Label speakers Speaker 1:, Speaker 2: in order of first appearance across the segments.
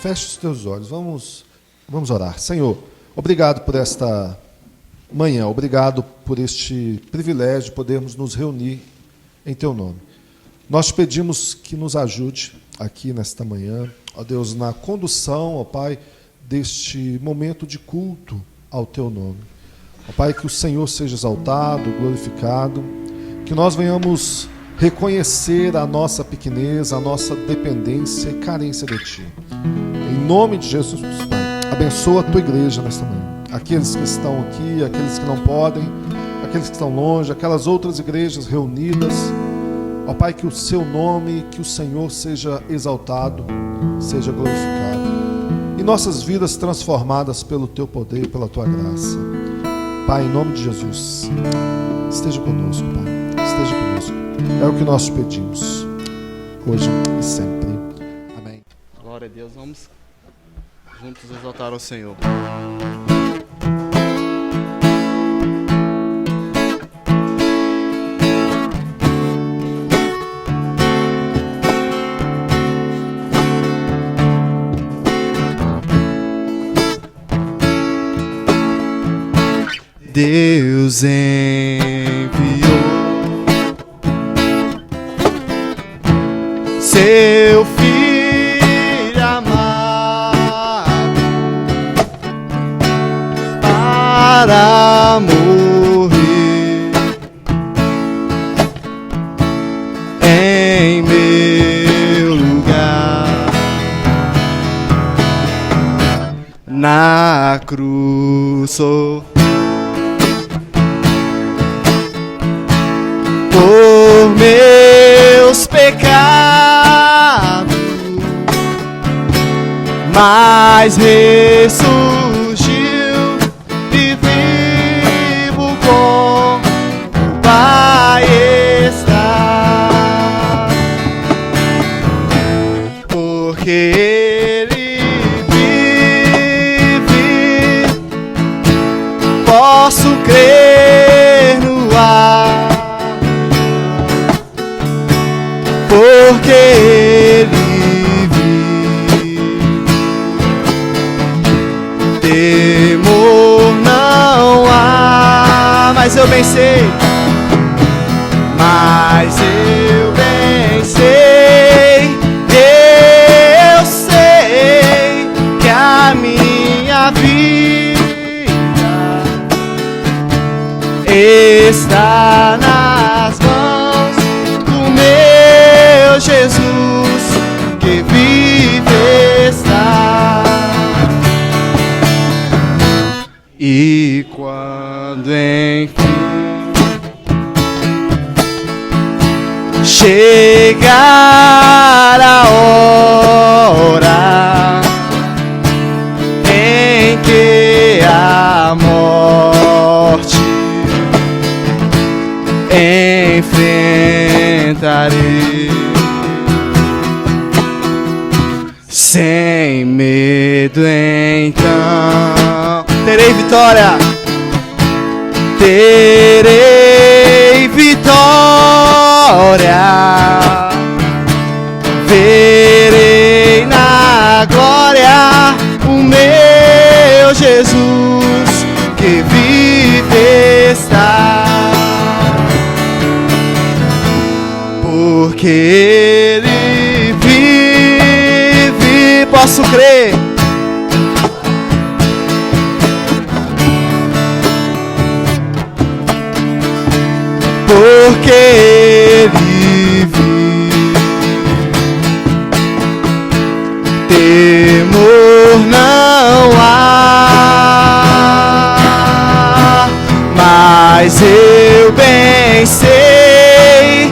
Speaker 1: Feche os teus olhos, vamos orar. Senhor, obrigado por esta manhã, obrigado por este privilégio de podermos nos reunir em teu nome. Nós te pedimos que nos ajude aqui nesta manhã, ó Deus, na condução, ó Pai, deste momento de culto ao teu nome. Ó Pai, que o Senhor seja exaltado, glorificado, que nós venhamos reconhecer a nossa pequenez, a nossa dependência e carência de Ti. Em nome de Jesus, Pai, abençoa a Tua igreja nesta manhã. Aqueles que estão aqui, aqueles que não podem, aqueles que estão longe, aquelas outras igrejas reunidas. Ó Pai, que o Seu nome, que o Senhor seja exaltado, seja glorificado. E nossas vidas transformadas pelo Teu poder e pela Tua graça. Pai, em nome de Jesus, esteja conosco, Pai, esteja conosco. É o que nós pedimos, hoje e sempre. Amém.
Speaker 2: Glória a Deus, vamos juntos exaltar ao Senhor. Deus enviou seu Filho amado para morrer em meu lugar na cruz. Por meus pecados, mas ressurgiu e vivo com o Pai está, porque Ele vive, posso crer no ar. Porque Ele vive, temor não há. Mas eu bem sei, eu sei que a minha vida está nas mãos do meu Jesus, que vive está. E quando enfim chegar a hora em que a morte enfrentarei, sem medo então terei vitória, verei na glória o meu Jesus, que vive está. Porque Ele vive, posso crer. Porque Ele vive, temor não há. Mas eu bem sei,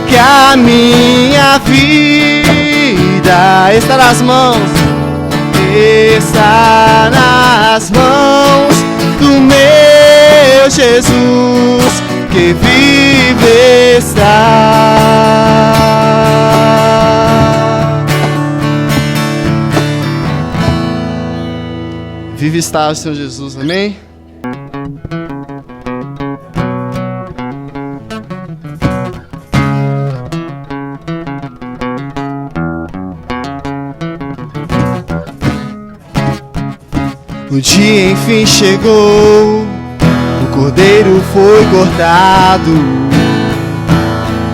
Speaker 2: que a minha vida está nas mãos do meu Jesus, que vive está. Vive está o Senhor Jesus, amém?
Speaker 3: O dia enfim chegou, o cordeiro foi cortado,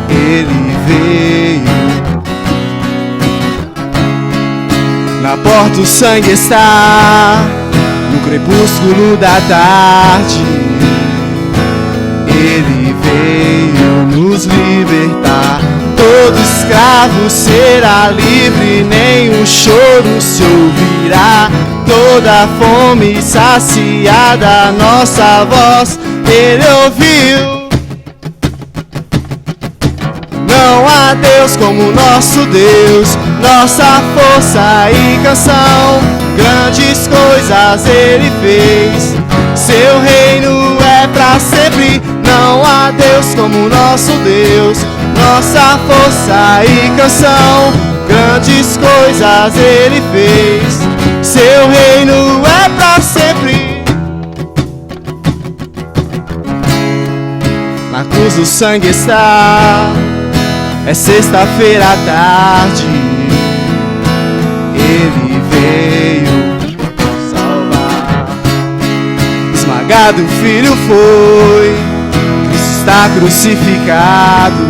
Speaker 3: ele veio. Na porta o sangue está, no crepúsculo da tarde, ele veio nos libertar. Todo escravo será livre, nenhum choro se ouvirá. Toda fome saciada, nossa voz ele ouviu. Não há Deus como nosso Deus, nossa força e canção. Grandes coisas ele fez, seu reino é pra sempre. Não há Deus como nosso Deus, nossa força e canção. Grandes coisas ele fez, seu reino é pra sempre. Na cruz o sangue está, é sexta-feira à tarde, ele veio salvar. Esmagado o filho foi, Cristo está crucificado,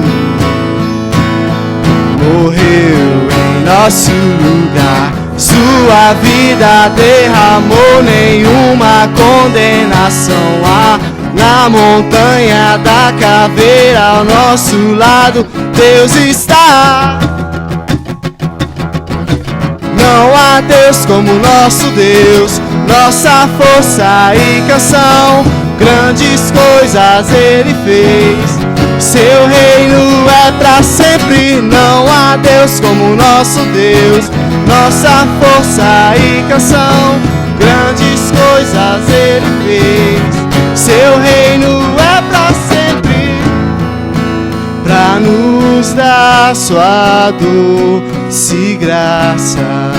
Speaker 3: morreu em nosso lugar. Sua vida derramou, nenhuma condenação há. Na montanha da caveira ao nosso lado Deus está. Não há Deus como nosso Deus, nossa força e canção. Grandes coisas ele fez, seu reino é pra sempre. Não há Deus como nosso Deus, nossa força e canção. Grandes coisas ele fez, seu reino é pra sempre. Pra nos dar sua doce graça,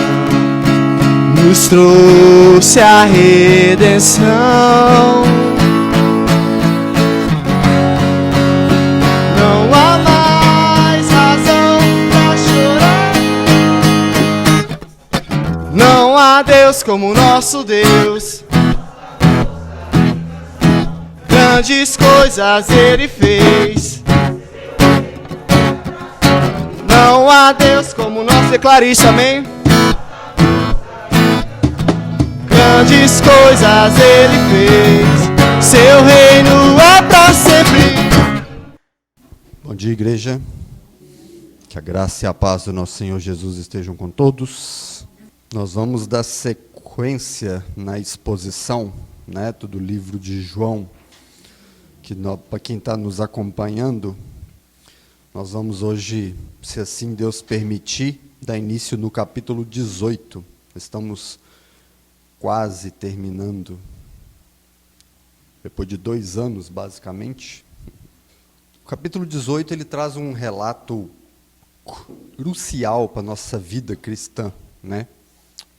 Speaker 3: nos trouxe a redenção. Não há mais razão pra chorar. Não há Deus como nosso Deus, grandes coisas ele fez. Não há Deus como nós. Declare isso, amém? Grandes coisas ele fez, seu reino é pra sempre.
Speaker 4: Bom dia, igreja. Que a graça e a paz do nosso Senhor Jesus estejam com todos. Nós vamos dar sequência na exposição, do livro de João, que para quem está nos acompanhando, nós vamos hoje, se assim Deus permitir, dar início no capítulo 18. Estamos quase terminando, depois de 2 anos, basicamente. O capítulo 18, ele traz um relato crucial para a nossa vida cristã,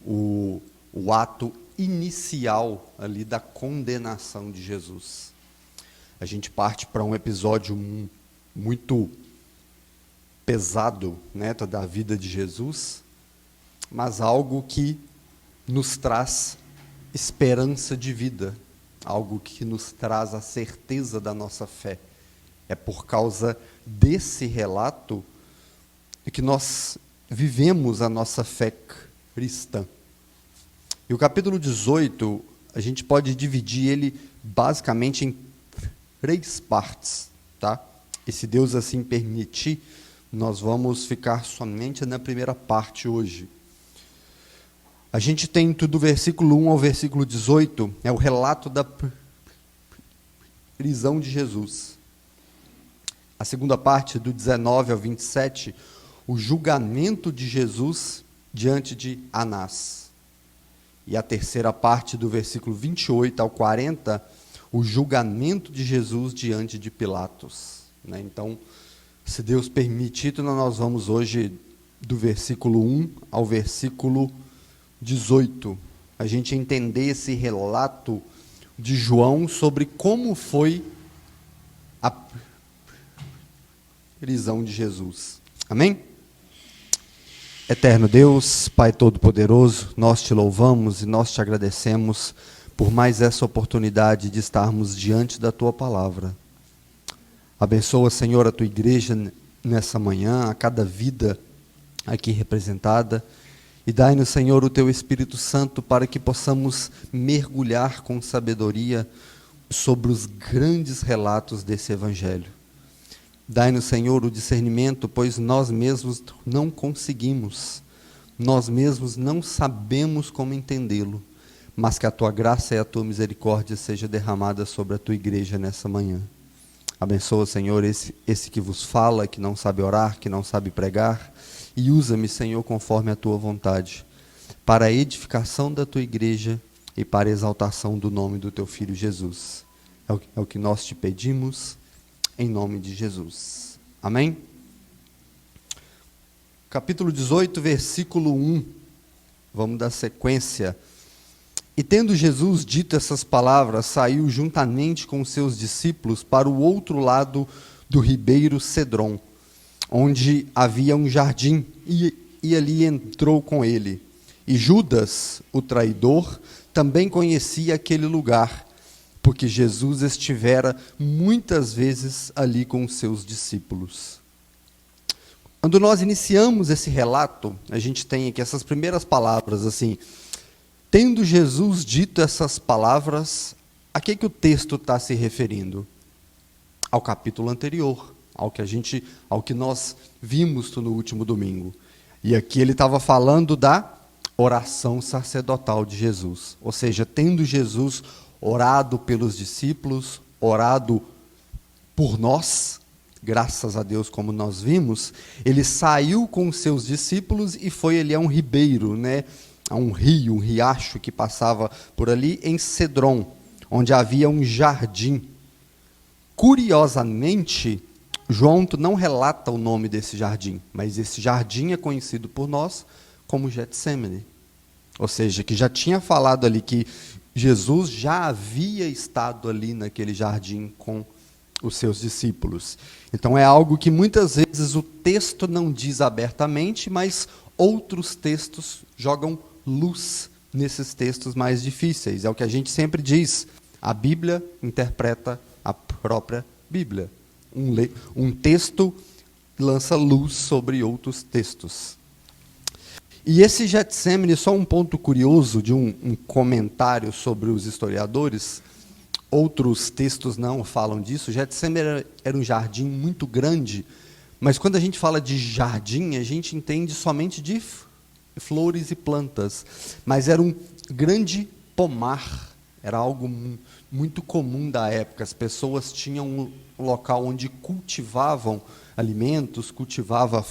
Speaker 4: o ato inicial ali da condenação de Jesus. A gente parte para um episódio muito pesado, da vida de Jesus, mas algo que nos traz esperança de vida, algo que nos traz a certeza da nossa fé. É por causa desse relato que nós vivemos a nossa fé cristã. E o capítulo 18, a gente pode dividir ele basicamente em 3 partes, tá? E se Deus assim permitir, nós vamos ficar somente na primeira parte hoje. A gente tem do versículo 1 ao versículo 18, é o relato da prisão de Jesus. A segunda parte, do 19 ao 27, o julgamento de Jesus diante de Anás. E a terceira parte, do versículo 28 ao 40, o julgamento de Jesus diante de Pilatos. Então, se Deus permitir, nós vamos hoje do versículo 1 ao versículo 18. A gente entender esse relato de João sobre como foi a prisão de Jesus. Amém? Eterno Deus, Pai Todo-Poderoso, nós te louvamos e nós te agradecemos por mais essa oportunidade de estarmos diante da Tua Palavra. Abençoa, Senhor, a Tua igreja nessa manhã, a cada vida aqui representada, e dai-nos, Senhor, o Teu Espírito Santo para que possamos mergulhar com sabedoria sobre os grandes relatos desse Evangelho. Dai-nos, Senhor, o discernimento, pois nós mesmos não conseguimos, nós mesmos não sabemos como entendê-lo, mas que a Tua graça e a Tua misericórdia seja derramada sobre a Tua igreja nessa manhã. Abençoa, Senhor, esse que vos fala, que não sabe orar, que não sabe pregar, e usa-me, Senhor, conforme a Tua vontade, para a edificação da Tua igreja e para a exaltação do nome do Teu Filho Jesus. É o que nós te pedimos, em nome de Jesus. Amém? Capítulo 18, versículo 1. Vamos dar sequência. E tendo Jesus dito essas palavras, saiu juntamente com seus discípulos para o outro lado do ribeiro Cedron, onde havia um jardim, e ali entrou com ele. E Judas, o traidor, também conhecia aquele lugar, porque Jesus estivera muitas vezes ali com os seus discípulos. Quando nós iniciamos esse relato, a gente tem aqui essas primeiras palavras, assim, tendo Jesus dito essas palavras, a que o texto está se referindo? Ao capítulo anterior, ao que nós vimos no último domingo. E aqui ele estava falando da oração sacerdotal de Jesus, ou seja, tendo Jesus orado pelos discípulos, orado por nós, graças a Deus, como nós vimos, ele saiu com os seus discípulos e foi ali a um ribeiro, né? A um rio, um riacho que passava por ali, em Cedron, onde havia um jardim. Curiosamente, João não relata o nome desse jardim, mas esse jardim é conhecido por nós como Getsemane. Ou seja, que já tinha falado ali que Jesus já havia estado ali naquele jardim com os seus discípulos. Então é algo que muitas vezes o texto não diz abertamente, mas outros textos jogam luz nesses textos mais difíceis. É o que a gente sempre diz, a Bíblia interpreta a própria Bíblia. Um texto lança luz sobre outros textos. E esse Getsemane, só um ponto curioso de um comentário sobre os historiadores, outros textos não falam disso. Getsemane era um jardim muito grande, mas quando a gente fala de jardim, a gente entende somente de flores e plantas, mas era um grande pomar, era algo muito comum da época. As pessoas tinham um local onde cultivavam alimentos, cultivavam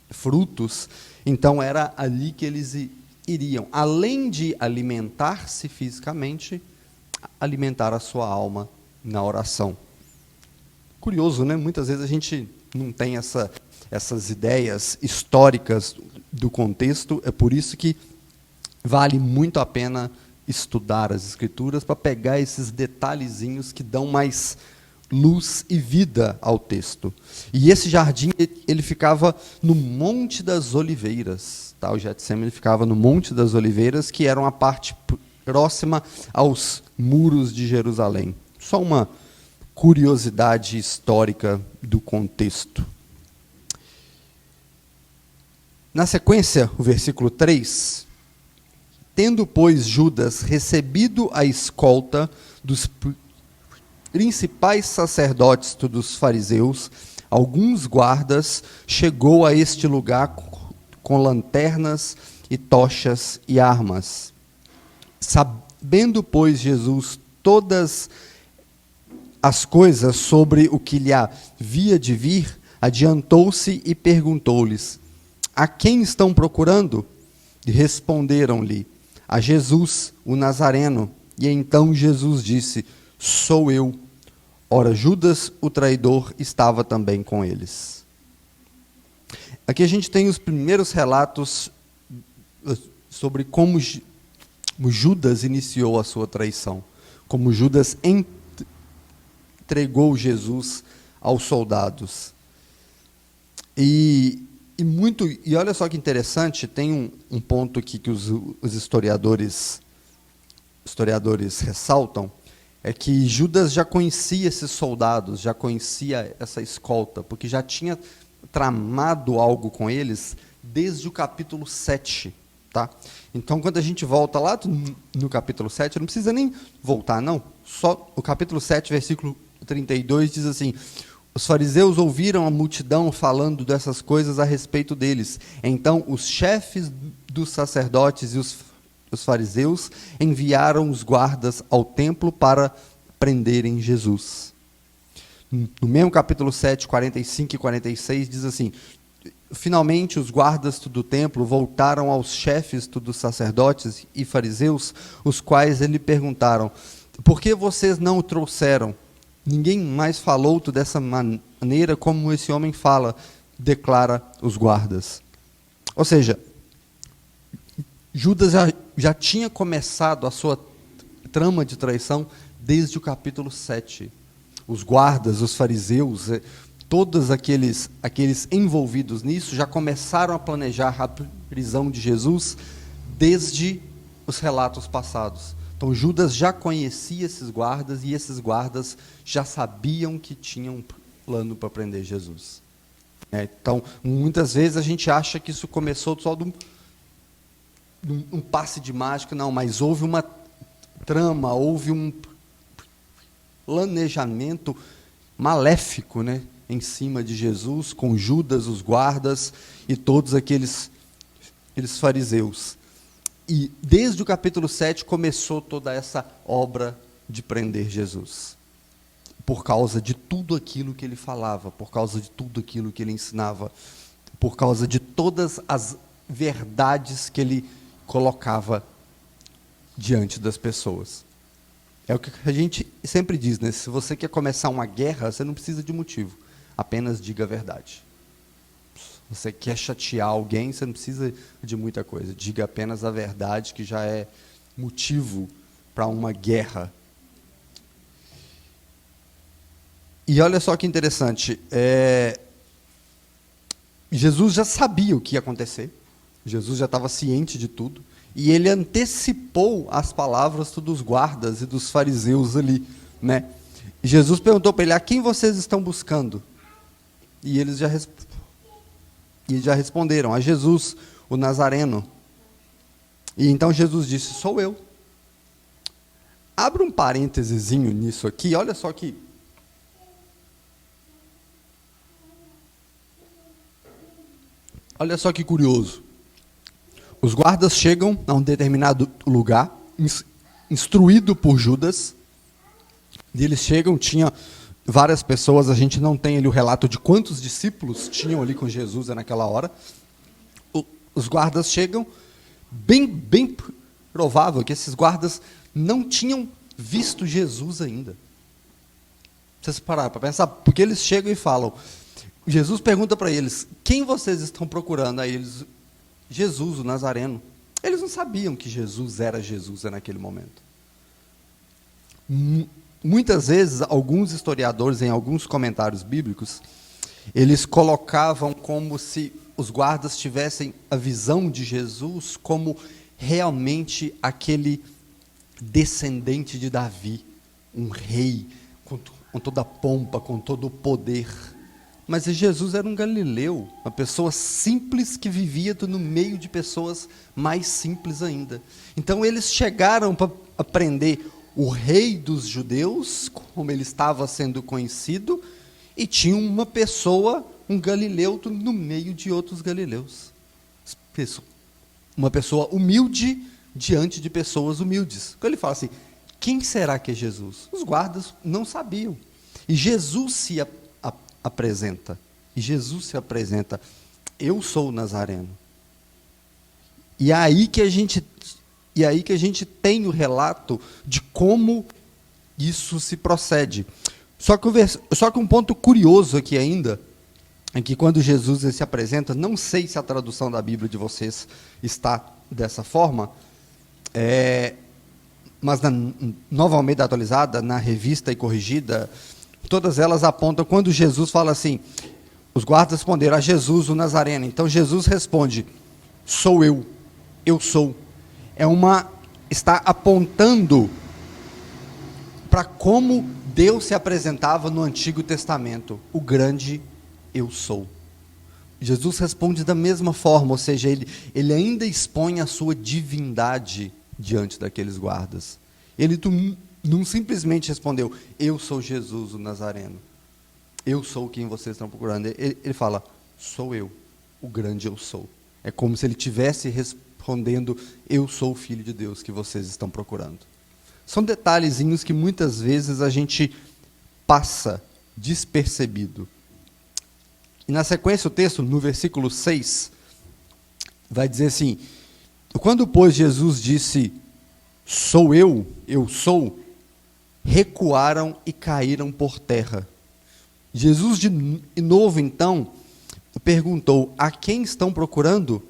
Speaker 4: frutos, então era ali que eles iriam, além de alimentar-se fisicamente, alimentar a sua alma na oração. Curioso, né? Muitas vezes a gente não tem essas ideias históricas do contexto, é por isso que vale muito a pena estudar as Escrituras para pegar esses detalhezinhos que dão mais luz e vida ao texto. E esse jardim, ele ficava no Monte das Oliveiras, tá? O Getsemane ficava no Monte das Oliveiras, que era uma parte próxima aos muros de Jerusalém. Só uma curiosidade histórica do contexto. Na sequência, o versículo 3, tendo, pois, Judas recebido a escolta dos principais sacerdotes dos fariseus, alguns guardas, chegou a este lugar com lanternas e tochas e armas. Sabendo, pois, Jesus todas as coisas sobre o que lhe havia de vir, adiantou-se e perguntou-lhes: a quem estão procurando? E responderam-lhe: a Jesus, o Nazareno. E então Jesus disse: sou eu. Ora, Judas, o traidor, estava também com eles. Aqui a gente tem os primeiros relatos sobre como Judas iniciou a sua traição, como Judas entregou Jesus aos soldados. E E olha só que interessante, tem um ponto aqui que os historiadores ressaltam, é que Judas já conhecia esses soldados, já conhecia essa escolta, porque já tinha tramado algo com eles desde o capítulo 7. Tá? Então, quando a gente volta lá no capítulo 7, não precisa nem voltar, não. Só o capítulo 7, versículo 32, diz assim: os fariseus ouviram a multidão falando dessas coisas a respeito deles. Então, os chefes dos sacerdotes e os fariseus enviaram os guardas ao templo para prenderem Jesus. No mesmo capítulo 7, 45 e 46, diz assim: finalmente os guardas do templo voltaram aos chefes dos sacerdotes e fariseus, os quais lhe perguntaram: por que vocês não o trouxeram? Ninguém mais falou dessa maneira como esse homem fala, declara os guardas. Ou seja, Judas já tinha começado a sua trama de traição desde o capítulo 7. Os guardas, os fariseus, todos aqueles envolvidos nisso já começaram a planejar a prisão de Jesus desde os relatos passados. Então Judas já conhecia esses guardas e esses guardas já sabiam que tinham um plano para prender Jesus. Então, muitas vezes a gente acha que isso começou só de um passe de mágica, não, mas houve uma trama, houve um planejamento maléfico, em cima de Jesus, com Judas, os guardas e todos aqueles fariseus. E desde o capítulo 7 começou toda essa obra de prender Jesus. Por causa de tudo aquilo que ele falava, por causa de tudo aquilo que ele ensinava, por causa de todas as verdades que ele colocava diante das pessoas. É o que a gente sempre diz, se você quer começar uma guerra, você não precisa de motivo, apenas diga a verdade. Se você quer chatear alguém, você não precisa de muita coisa, diga apenas a verdade, que já é motivo para uma guerra. E olha só que interessante, Jesus já sabia o que ia acontecer, Jesus já estava ciente de tudo, e ele antecipou as palavras dos guardas e dos fariseus ali, Jesus perguntou para ele: a quem vocês estão buscando? E eles já responderam: a Jesus, o Nazareno. E então Jesus disse: sou eu. Abre um parêntesezinho nisso aqui, olha só que... Olha só que curioso. Os guardas chegam a um determinado lugar, instruído por Judas, e eles chegam, tinha várias pessoas, a gente não tem ali o relato de quantos discípulos tinham ali com Jesus naquela hora. Os guardas chegam, bem provável que esses guardas não tinham visto Jesus ainda. Vocês pararam para pensar? Porque eles chegam e falam, Jesus pergunta para eles: quem vocês estão procurando? Aí eles: Jesus, o Nazareno. Eles não sabiam que Jesus era Jesus naquele momento. Muitas vezes, alguns historiadores, em alguns comentários bíblicos, eles colocavam como se os guardas tivessem a visão de Jesus como realmente aquele descendente de Davi, um rei, com toda a pompa, com todo o poder. Mas Jesus era um galileu, uma pessoa simples que vivia no meio de pessoas mais simples ainda. Então eles chegaram para prender o rei dos judeus, como ele estava sendo conhecido, e tinha uma pessoa, um galileu, no meio de outros galileus. Uma pessoa humilde diante de pessoas humildes. Então ele fala assim: quem será que é Jesus? Os guardas não sabiam. E Jesus se apresenta. E Jesus se apresenta: eu sou o Nazareno. E é aí que a gente tem o relato de como isso se procede. Só que um ponto curioso aqui ainda, é que quando Jesus se apresenta, não sei se a tradução da Bíblia de vocês está dessa forma, mas na Nova Almeida Atualizada, na Revista e Corrigida, todas elas apontam, quando Jesus fala assim: Os guardas responderam a Jesus, o Nazareno. Então Jesus responde: sou eu sou. Está apontando para como Deus se apresentava no Antigo Testamento, o grande eu sou. Jesus responde da mesma forma, ou seja, ele ainda expõe a sua divindade diante daqueles guardas. Ele não simplesmente respondeu: eu sou Jesus, o Nazareno. Eu sou quem vocês estão procurando. Ele fala: sou eu, o grande eu sou. É como se ele estivesse respondendo: eu sou o Filho de Deus que vocês estão procurando. São detalhezinhos que muitas vezes a gente passa despercebido. E na sequência o texto, no versículo 6, vai dizer assim: quando, pois, Jesus disse, sou eu sou, recuaram e caíram por terra. Jesus, de novo, então, perguntou: a quem estão procurando?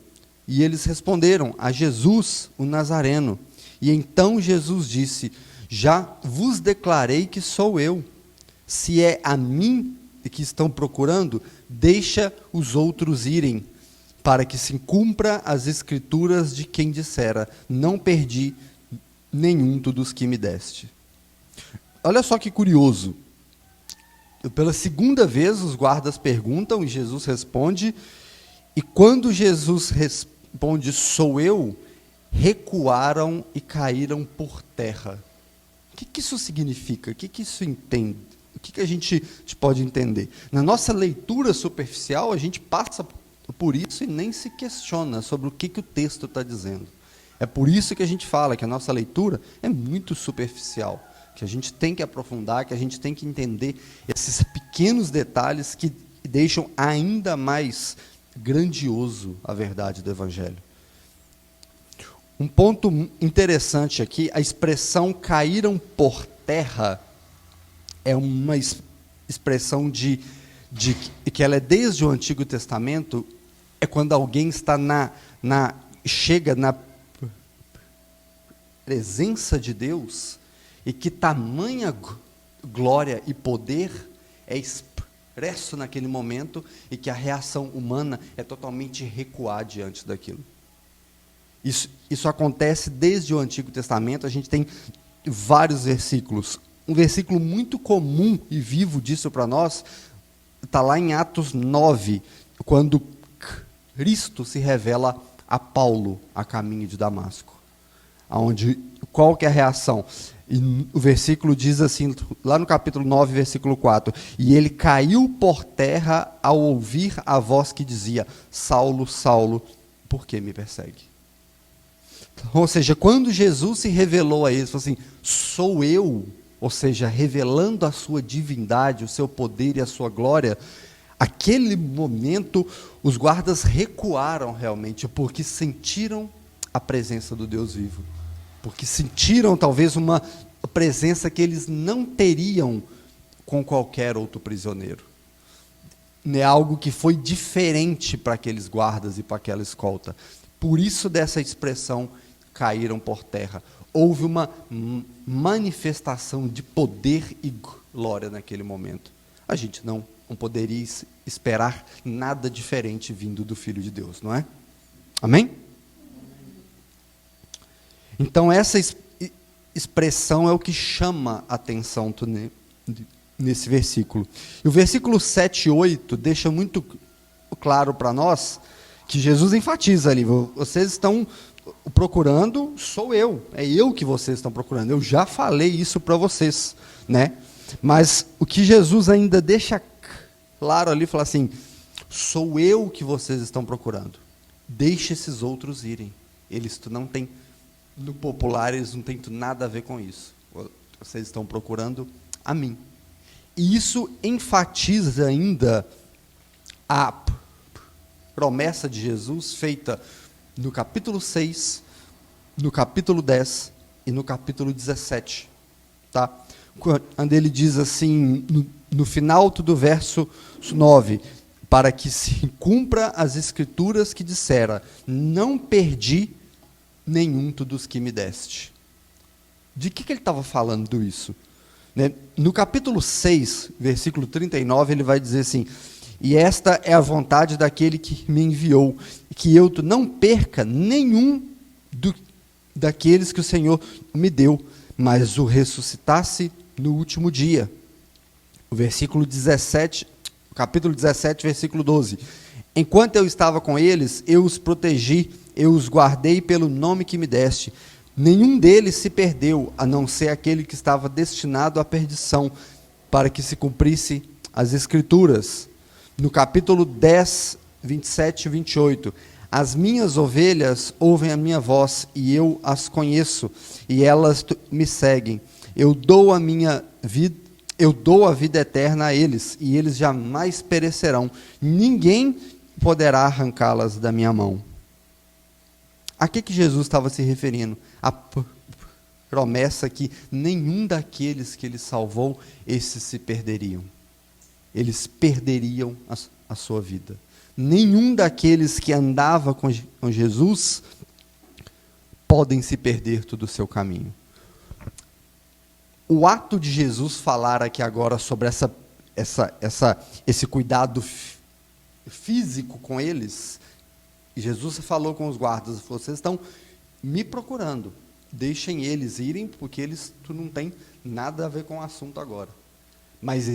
Speaker 4: E eles responderam: a Jesus, o Nazareno. E então Jesus disse: já vos declarei que sou eu. Se é a mim que estão procurando, deixa os outros irem, para que se cumpra as escrituras de quem dissera: não perdi nenhum dos que me deste. Olha só que curioso. Pela segunda vez os guardas perguntam e Jesus responde, e quando Jesus responde, sou eu, recuaram e caíram por terra. O que isso significa? O que isso entende? O que a gente pode entender? Na nossa leitura superficial, a gente passa por isso e nem se questiona sobre o que o texto está dizendo. É por isso que a gente fala que a nossa leitura é muito superficial, que a gente tem que aprofundar, que a gente tem que entender esses pequenos detalhes que deixam ainda mais grandioso a verdade do Evangelho. Um ponto interessante aqui, a expressão caíram por terra é uma expressão que ela é desde o Antigo Testamento, é quando alguém está chega na presença de Deus, e que tamanha glória e poder é expresso naquele momento, e que a reação humana é totalmente recuar diante daquilo. Isso acontece desde o Antigo Testamento. A gente tem vários versículos. Um versículo muito comum e vivo disso para nós está lá em Atos 9, quando Cristo se revela a Paulo a caminho de Damasco. Qual que é a reação? E o versículo diz assim, lá no capítulo 9, versículo 4, e ele caiu por terra ao ouvir a voz que dizia: Saulo, Saulo, por que me persegue? Ou seja, quando Jesus se revelou a eles, falou assim: sou eu, ou seja, revelando a sua divindade, o seu poder e a sua glória, aquele momento os guardas recuaram realmente, porque sentiram a presença do Deus vivo, porque sentiram talvez uma presença que eles não teriam com qualquer outro prisioneiro. É algo que foi diferente para aqueles guardas e para aquela escolta. Por isso dessa expressão, caíram por terra. Houve uma manifestação de poder e glória naquele momento. A gente não poderia esperar nada diferente vindo do Filho de Deus, não é? Amém? Então essa expressão é o que chama a atenção nesse versículo. E o versículo 7 e 8 deixa muito claro para nós que Jesus enfatiza ali: vocês estão procurando, sou eu, é eu que vocês estão procurando. Eu já falei isso para vocês, né? Mas o que Jesus ainda deixa claro ali, fala assim: sou eu que vocês estão procurando. Deixe esses outros irem. Eles não têm, no popular, eles não têm nada a ver com isso. Vocês estão procurando a mim. E isso enfatiza ainda a promessa de Jesus feita no capítulo 6, no capítulo 10 e no capítulo 17. Tá? Quando ele diz assim, no final do verso 9, para que se cumpra as escrituras que dissera: não perdi nenhum dos que me deste. De que ele estava falando isso? No capítulo 6, versículo 39, ele vai dizer assim: E esta é a vontade daquele que me enviou, que eu não perca nenhum daqueles que o Senhor me deu, mas o ressuscitasse no último dia. O versículo 17, capítulo 17, versículo 12. Enquanto eu estava com eles, eu os protegi, eu os guardei pelo nome que me deste. Nenhum deles se perdeu, a não ser aquele que estava destinado à perdição, para que se cumprisse as Escrituras. No capítulo 10, 27 e 28. As minhas ovelhas ouvem a minha voz, e eu as conheço, e elas me seguem. Eu dou a vida eterna a eles, e eles jamais perecerão. Ninguém poderá arrancá-las da minha mão. A que Jesus estava se referindo? A promessa que nenhum daqueles que ele salvou, esses se perderiam. Eles perderiam a sua vida. Nenhum daqueles que andava com Jesus podem se perder todo o seu caminho. O ato de Jesus falar aqui agora sobre esse cuidado físico com eles, Jesus falou com os guardas, vocês estão me procurando, deixem eles irem, porque eles não têm nada a ver com o assunto agora. Mas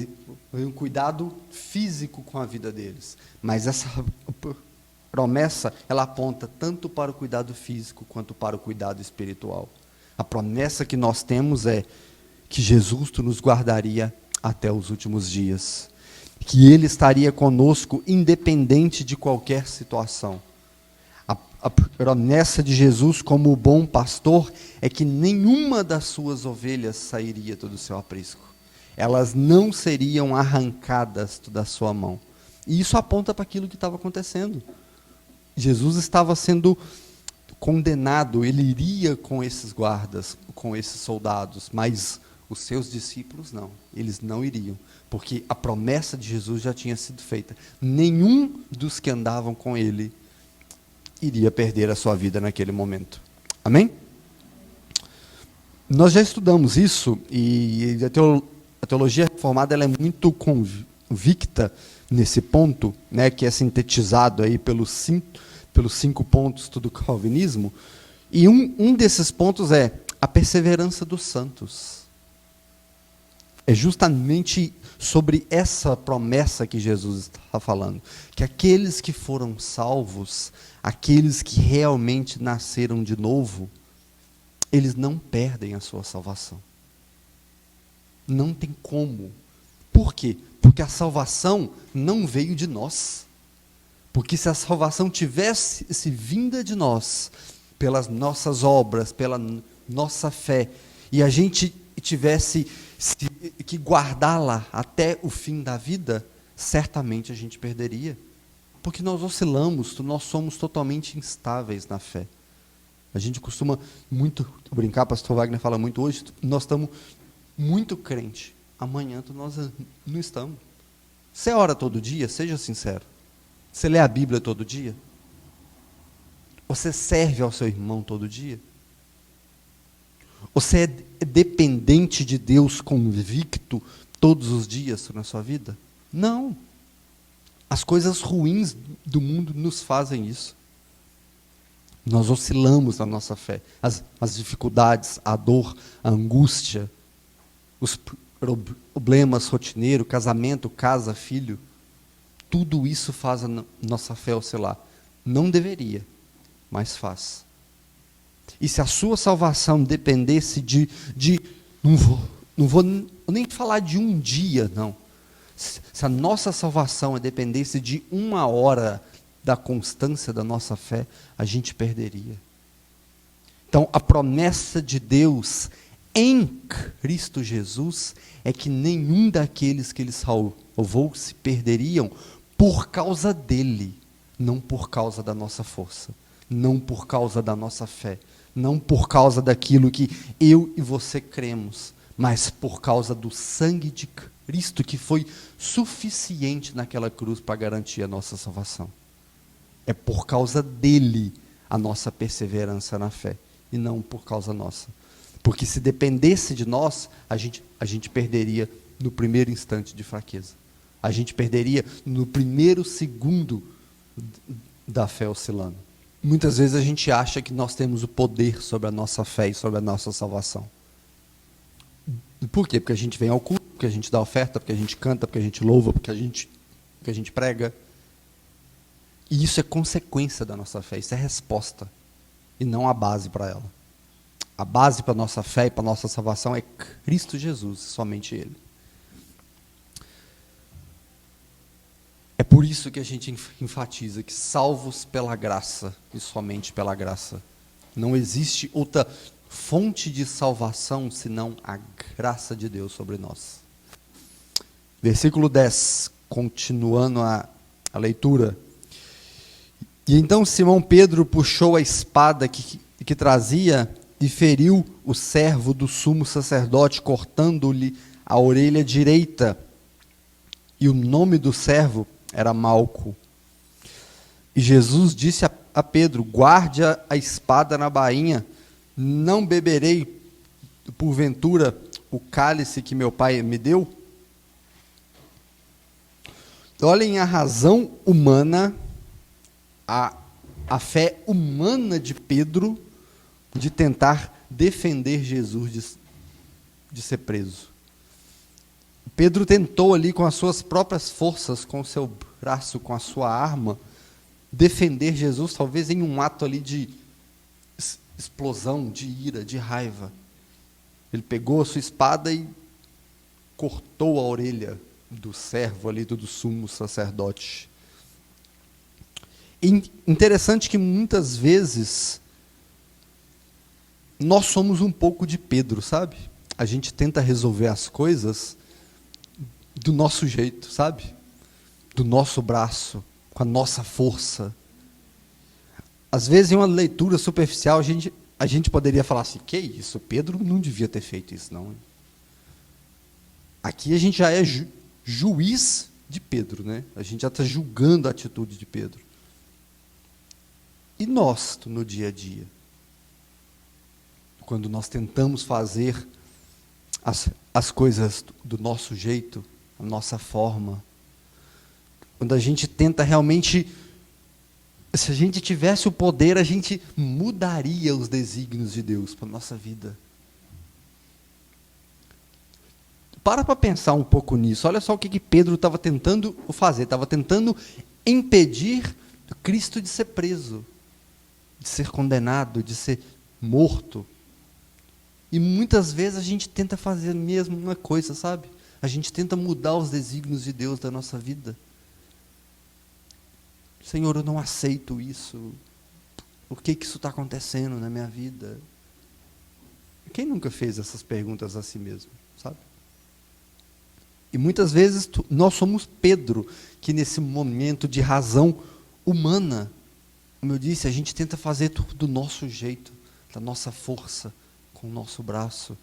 Speaker 4: um cuidado físico com a vida deles. Mas essa promessa, ela aponta tanto para o cuidado físico, quanto para o cuidado espiritual. A promessa que nós temos é que Jesus nos guardaria até os últimos dias. Que Ele estaria conosco, independente de qualquer situação. A promessa de Jesus como o bom pastor é que nenhuma das suas ovelhas sairia do seu aprisco. Elas não seriam arrancadas da sua mão. E isso aponta para aquilo que estava acontecendo. Jesus estava sendo condenado, ele iria com esses guardas, com esses soldados, mas os seus discípulos não, eles não iriam, porque a promessa de Jesus já tinha sido feita. Nenhum dos que andavam com ele iria perder a sua vida naquele momento. Amém? Nós já estudamos isso, e a teologia reformada ela é muito convicta nesse ponto, né, que é sintetizado aí pelos 5 pontos do calvinismo, e um desses pontos é a perseverança dos santos. É justamente sobre essa promessa que Jesus está falando, que aqueles que foram salvos, aqueles que realmente nasceram de novo, eles não perdem a sua salvação. Não tem como. Por quê? Porque a salvação não veio de nós. Porque se a salvação tivesse vinda de nós, pelas nossas obras, pela nossa fé, e a gente tivesse que guardá-la até o fim da vida, certamente a gente perderia. Porque nós oscilamos, nós somos totalmente instáveis na fé. A gente costuma muito brincar, pastor Wagner fala muito hoje, nós estamos muito crente, amanhã nós não estamos. Você ora todo dia? Seja sincero. Você lê a Bíblia todo dia? Você serve ao seu irmão todo dia? Você é dependente de Deus convicto todos os dias na sua vida? Não. As coisas ruins do mundo nos fazem isso. Nós oscilamos na nossa fé. As dificuldades, a dor, a angústia, os problemas rotineiros, casamento, casa, filho, tudo isso faz a nossa fé oscilar. Não deveria, mas faz. E se a sua salvação dependesse não vou nem falar de um dia, não. Se a nossa salvação dependesse de 1 hora da constância da nossa fé, a gente perderia. Então, a promessa de Deus em Cristo Jesus é que nenhum daqueles que Ele salvou se perderiam por causa dEle, não por causa da nossa força, não por causa da nossa fé, não por causa daquilo que eu e você cremos, mas por causa do sangue de Cristo que foi suficiente naquela cruz para garantir a nossa salvação. É por causa dele a nossa perseverança na fé, e não por causa nossa. Porque se dependesse de nós, a gente perderia no primeiro instante de fraqueza. A gente perderia no primeiro segundo da fé oscilando. Muitas vezes a gente acha que nós temos o poder sobre a nossa fé e sobre a nossa salvação. Por quê? Porque a gente vem ao culto, porque a gente dá oferta, porque a gente canta, porque a gente louva, porque a gente prega. E isso é consequência da nossa fé, isso é resposta, e não a base para ela. A base para a nossa fé e para a nossa salvação é Cristo Jesus, somente Ele. É por isso que a gente enfatiza que salvos pela graça, e somente pela graça. Não existe outra fonte de salvação senão a graça de Deus sobre nós. Versículo 10, continuando a leitura. E então Simão Pedro puxou a espada que trazia e feriu o servo do sumo sacerdote, cortando-lhe a orelha direita. E o nome do servo era Malco. E Jesus disse a Pedro: guarde a espada na bainha, não beberei porventura o cálice que meu pai me deu? Olhem a razão humana, a fé humana de Pedro de tentar defender Jesus de ser preso. Pedro tentou ali com as suas próprias forças, com o seu braço, com a sua arma, defender Jesus, talvez em um ato ali de explosão, de ira, de raiva. Ele pegou a sua espada e cortou a orelha do servo ali, do sumo sacerdote. E interessante que muitas vezes nós somos um pouco de Pedro, sabe? A gente tenta resolver as coisas do nosso jeito, sabe? Do nosso braço, com a nossa força. Às vezes, em uma leitura superficial, a gente poderia falar assim: que isso, Pedro não devia ter feito isso, não. Aqui a gente já é juiz de Pedro, né? A gente já está julgando a atitude de Pedro. E nós, no dia a dia? Quando nós tentamos fazer as coisas do nosso jeito, a nossa forma, quando a gente tenta realmente, se a gente tivesse o poder, a gente mudaria os desígnios de Deus para a nossa vida. Para pensar um pouco nisso. Olha só o que Pedro estava tentando fazer. Estava tentando impedir Cristo de ser preso, de ser condenado, de ser morto. E muitas vezes a gente tenta fazer mesmo uma coisa, sabe? A gente tenta mudar os desígnios de Deus da nossa vida. Senhor, eu não aceito isso. Por que isso está acontecendo na minha vida? Quem nunca fez essas perguntas a si mesmo, sabe? E muitas vezes nós somos Pedro, que nesse momento de razão humana, como eu disse, a gente tenta fazer tudo do nosso jeito, da nossa força, com o nosso braço.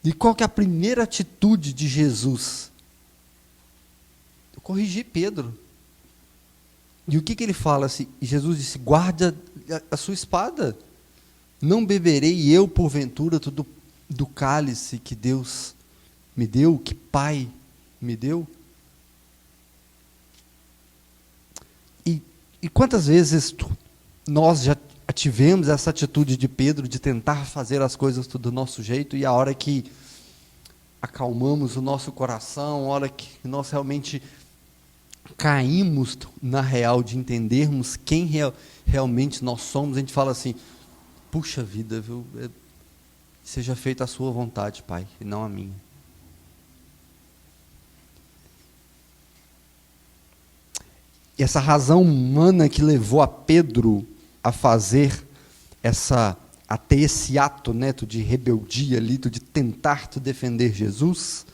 Speaker 4: E qual que é a primeira atitude de Jesus? Eu corrigi Pedro. E o que ele fala? Assim, Jesus disse: guarda a sua espada. Não beberei eu, porventura, do cálice que Deus me deu, que Pai me deu? E quantas vezes nós já tivemos essa atitude de Pedro de tentar fazer as coisas tudo do nosso jeito, e a hora que acalmamos o nosso coração, a hora que nós realmente caímos na real de entendermos quem realmente nós somos, a gente fala assim: puxa vida, viu? Seja feita a sua vontade, Pai, e não a minha. E essa razão humana que levou a Pedro a fazer a ter esse ato, né, de rebeldia ali, de tentar defender Jesus.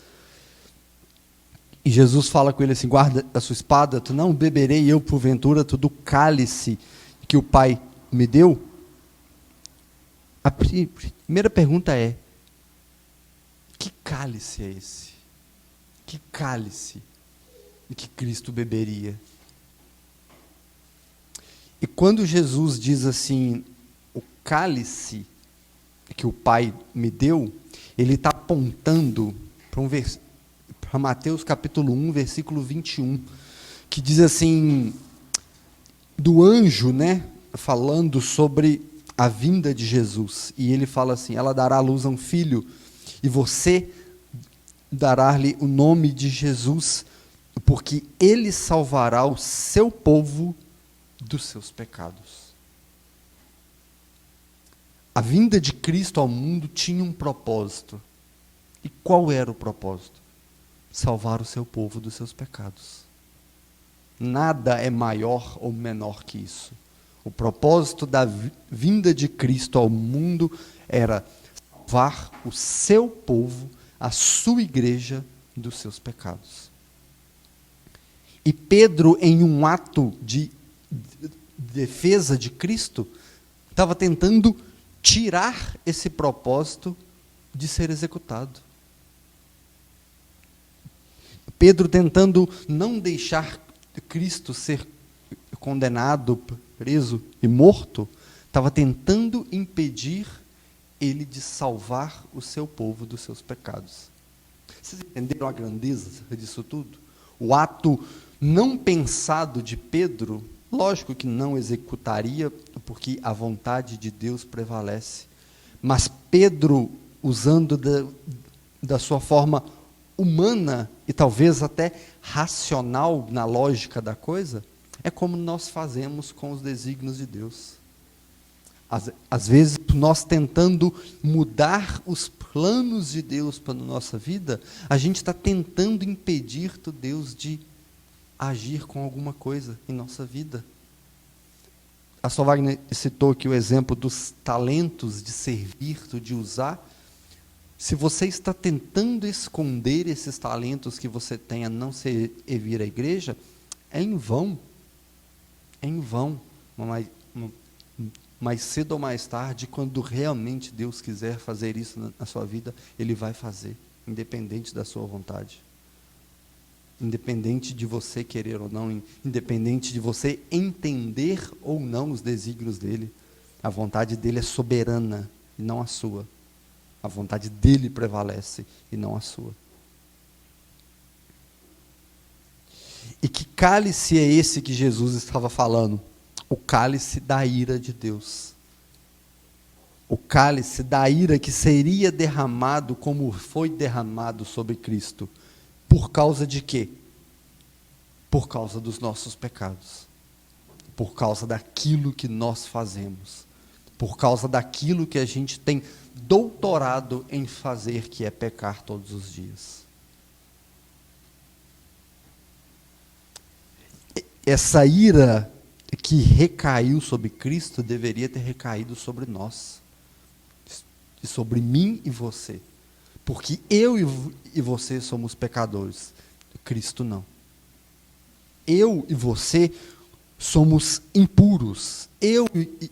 Speaker 4: E Jesus fala com ele assim: guarda a sua espada, tu não beberei eu porventura do cálice que o Pai me deu? A primeira pergunta é: que cálice é esse? Que cálice que Cristo beberia? E quando Jesus diz assim, o cálice que o Pai me deu, ele está apontando para Mateus capítulo 1, versículo 21, que diz assim, do anjo, né, falando sobre a vinda de Jesus. E ele fala assim, ela dará à luz a um filho, e você dará-lhe o nome de Jesus, porque ele salvará o seu povo dos seus pecados. A vinda de Cristo ao mundo tinha um propósito. E qual era o propósito? Salvar o seu povo dos seus pecados. Nada é maior ou menor que isso. O propósito da vinda de Cristo ao mundo era salvar o seu povo, a sua igreja, dos seus pecados. E Pedro, em um ato de defesa de Cristo, estava tentando tirar esse propósito de ser executado. Pedro tentando não deixar Cristo ser condenado, preso e morto, estava tentando impedir ele de salvar o seu povo dos seus pecados. Vocês entenderam a grandeza disso tudo? O ato não pensado de Pedro, lógico que não executaria, porque a vontade de Deus prevalece. Mas Pedro, usando da sua forma humana e talvez até racional na lógica da coisa, é como nós fazemos com os desígnios de Deus. Às vezes, nós tentando mudar os planos de Deus para a nossa vida, a gente está tentando impedir do Deus de agir com alguma coisa em nossa vida. A Sr. Wagner citou aqui o exemplo dos talentos de servir, de usar. Se você está tentando esconder esses talentos que você tem a não servir a igreja, é em vão. É em vão. Mais cedo ou mais tarde, quando realmente Deus quiser fazer isso na sua vida, Ele vai fazer, independente da sua vontade. Independente de você querer ou não, independente de você entender ou não os desígnios dEle. A vontade dEle é soberana e não a sua. A vontade dEle prevalece e não a sua. E que cálice é esse que Jesus estava falando? O cálice da ira de Deus. O cálice da ira que seria derramado como foi derramado sobre Cristo. Por causa de quê? Por causa dos nossos pecados. Por causa daquilo que nós fazemos. Por causa daquilo que a gente tem doutorado em fazer, que é pecar todos os dias. Essa ira que recaiu sobre Cristo deveria ter recaído sobre nós. E sobre mim e você. Porque eu e você somos pecadores. Cristo não. Eu e você somos impuros. Eu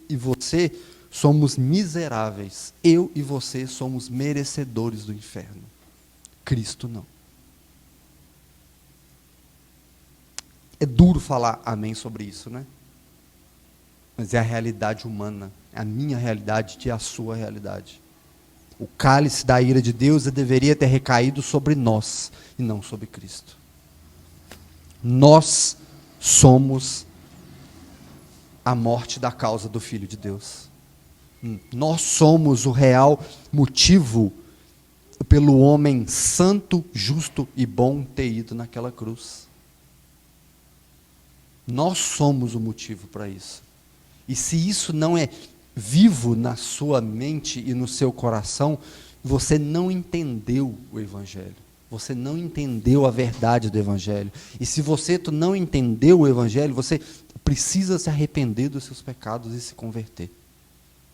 Speaker 4: e você somos miseráveis. Eu e você somos merecedores do inferno. Cristo não. É duro falar amém sobre isso, né? Mas é a realidade humana. É a minha realidade e a sua realidade. O cálice da ira de Deus deveria ter recaído sobre nós e não sobre Cristo. Nós somos a morte da causa do Filho de Deus. Nós somos o real motivo pelo homem santo, justo e bom ter ido naquela cruz. Nós somos o motivo para isso. E se isso não é vivo na sua mente e no seu coração, você não entendeu o Evangelho. Você não entendeu a verdade do Evangelho. E se tu não entendeu o Evangelho, você precisa se arrepender dos seus pecados e se converter.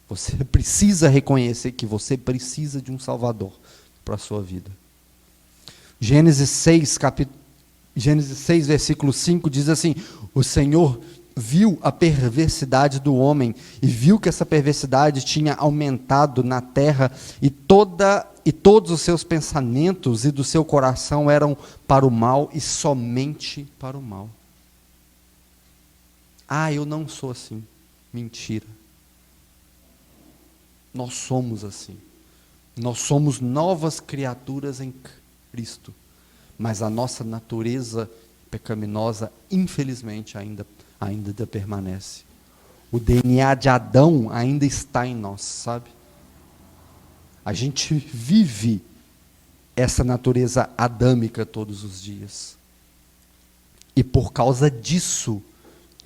Speaker 4: Você precisa reconhecer que você precisa de um Salvador para a sua vida. Gênesis 6, versículo 5 diz assim: o Senhor viu a perversidade do homem e viu que essa perversidade tinha aumentado na terra e todos os seus pensamentos e do seu coração eram para o mal e somente para o mal. Ah, eu não sou assim. Mentira. Nós somos assim. Nós somos novas criaturas em Cristo. mas a nossa natureza pecaminosa, infelizmente, ainda permanece. O DNA de Adão ainda está em nós, sabe? A gente vive essa natureza adâmica todos os dias. E por causa disso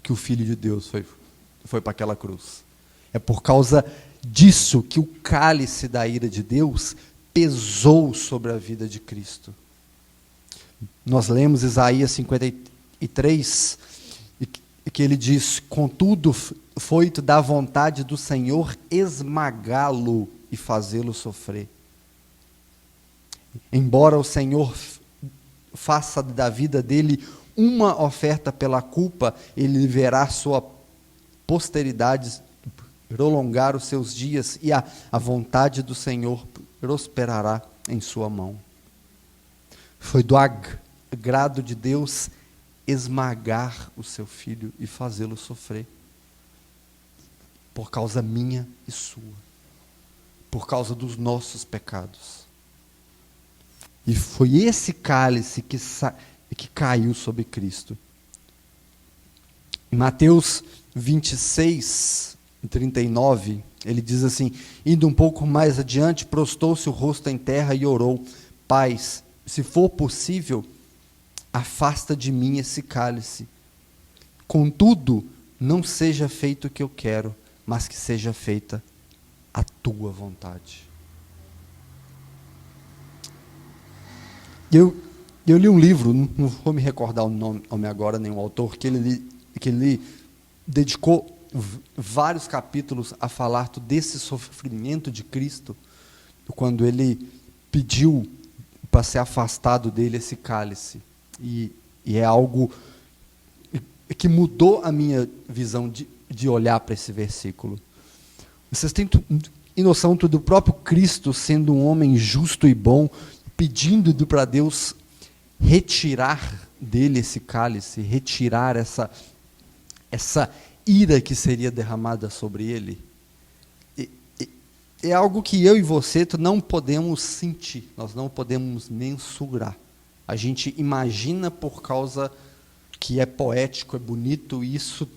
Speaker 4: que o Filho de Deus foi para aquela cruz. É por causa disso que o cálice da ira de Deus pesou sobre a vida de Cristo. Nós lemos Isaías 53, e que ele diz: contudo, foi da vontade do Senhor esmagá-lo e fazê-lo sofrer. Embora o Senhor faça da vida dele uma oferta pela culpa, ele verá sua posteridade prolongar os seus dias, e a vontade do Senhor prosperará em sua mão. Foi do agrado de Deus esmagar o seu filho e fazê-lo sofrer, por causa minha e sua, por causa dos nossos pecados. E foi esse cálice que caiu sobre Cristo. Em Mateus 26, 39, ele diz assim: indo um pouco mais adiante, prostou-se o rosto em terra e orou: Pai, se for possível, afasta de mim esse cálice. Contudo, não seja feito o que eu quero, mas que seja feita a tua vontade. Eu li um livro, não vou me recordar o nome agora, nem o autor, que ele dedicou vários capítulos a falar desse sofrimento de Cristo, quando ele pediu para ser afastado dele esse cálice. E é algo que mudou a minha visão de olhar para esse versículo. Vocês têm noção do próprio Cristo sendo um homem justo e bom, pedindo para Deus retirar dele esse cálice, retirar essa ira que seria derramada sobre ele. É algo que eu e você não podemos sentir, nós não podemos mensurar. A gente imagina por causa que é poético, é bonito, e isso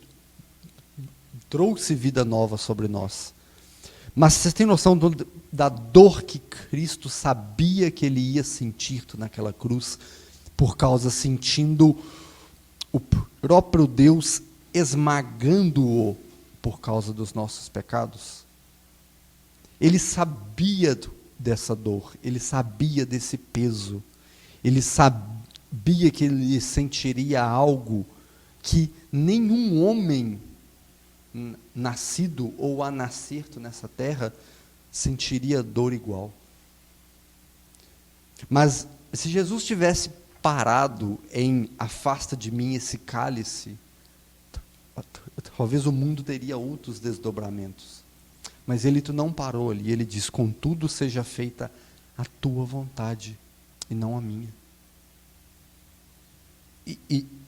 Speaker 4: trouxe vida nova sobre nós. Mas vocês têm noção da dor que Cristo sabia que ele ia sentir naquela cruz, por causa sentindo o próprio Deus esmagando-o por causa dos nossos pecados? Ele sabia dessa dor, ele sabia desse peso, ele sabia que ele sentiria algo que nenhum homem nascido ou a nascer nessa terra sentiria dor igual. Mas se Jesus tivesse parado em afasta de mim esse cálice, talvez o mundo teria outros desdobramentos. Mas ele não parou ali, ele diz: contudo seja feita a tua vontade e não a minha.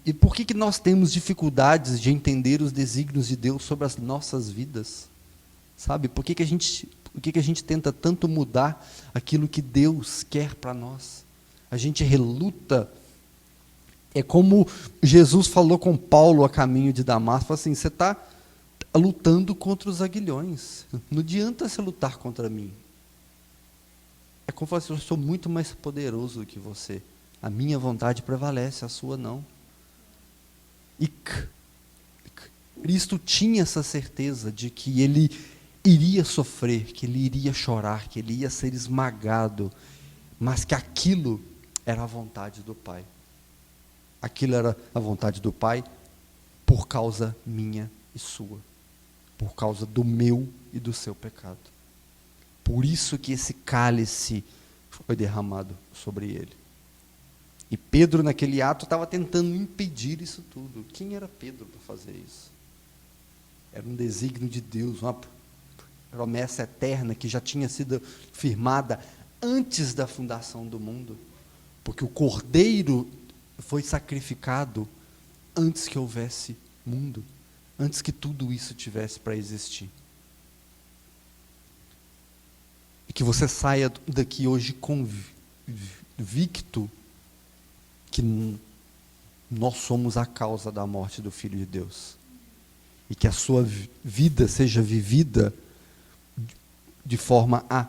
Speaker 4: E por que nós temos dificuldades de entender os desígnios de Deus sobre as nossas vidas? Sabe, por que a gente tenta tanto mudar aquilo que Deus quer para nós? A gente reluta. É como Jesus falou com Paulo a caminho de Damasco, falou assim: você está lutando contra os aguilhões, não adianta você lutar contra mim. É como falar assim: eu sou muito mais poderoso do que você, a minha vontade prevalece, a sua não. E Cristo tinha essa certeza de que ele iria sofrer, que ele iria chorar, que ele ia ser esmagado, mas que aquilo era a vontade do Pai. Aquilo era a vontade do Pai por causa minha e sua, por causa do meu e do seu pecado. Por isso que esse cálice foi derramado sobre ele. E Pedro, naquele ato, estava tentando impedir isso tudo. Quem era Pedro para fazer isso? Era um desígnio de Deus, uma promessa eterna que já tinha sido firmada antes da fundação do mundo. Porque o Cordeiro foi sacrificado antes que houvesse mundo, antes que tudo isso tivesse para existir. E que você saia daqui hoje convicto que nós somos a causa da morte do Filho de Deus. E que a sua vida seja vivida de forma a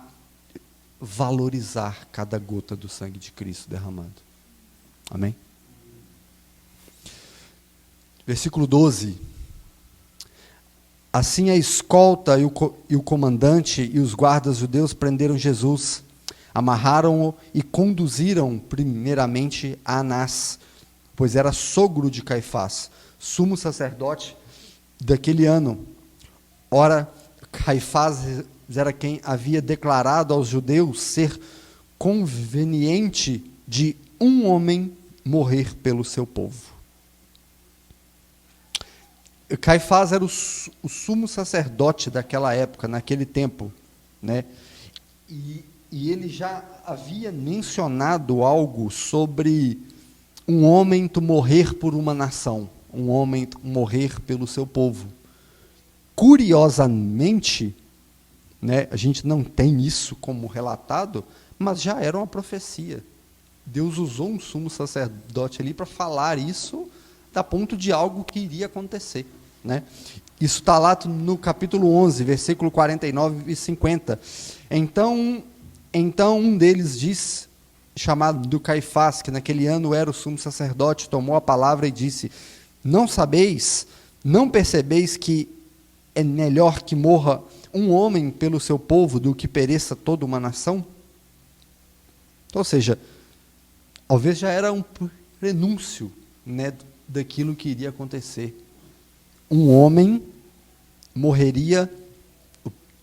Speaker 4: valorizar cada gota do sangue de Cristo derramado. Amém? Versículo 12. Assim a escolta e o comandante e os guardas judeus prenderam Jesus, amarraram-o e conduziram primeiramente a Anás, pois era sogro de Caifás, sumo sacerdote daquele ano. Ora, Caifás era quem havia declarado aos judeus ser conveniente de um homem morrer pelo seu povo. Caifás era o sumo sacerdote daquela época, naquele tempo, né? E ele já havia mencionado algo sobre um homem morrer por uma nação, um homem morrer pelo seu povo. Curiosamente, né, a gente não tem isso como relatado, mas já era uma profecia. Deus usou um sumo sacerdote ali para falar isso, a ponto de algo que iria acontecer. Né? Isso está lá no capítulo 11, versículo 49 e 50. Então um deles diz, chamado Caifás, que naquele ano era o sumo sacerdote, tomou a palavra e disse: não sabeis, não percebeis que é melhor que morra um homem pelo seu povo do que pereça toda uma nação? Ou seja, talvez já era um prenúncio, né, daquilo que iria acontecer. Um homem morreria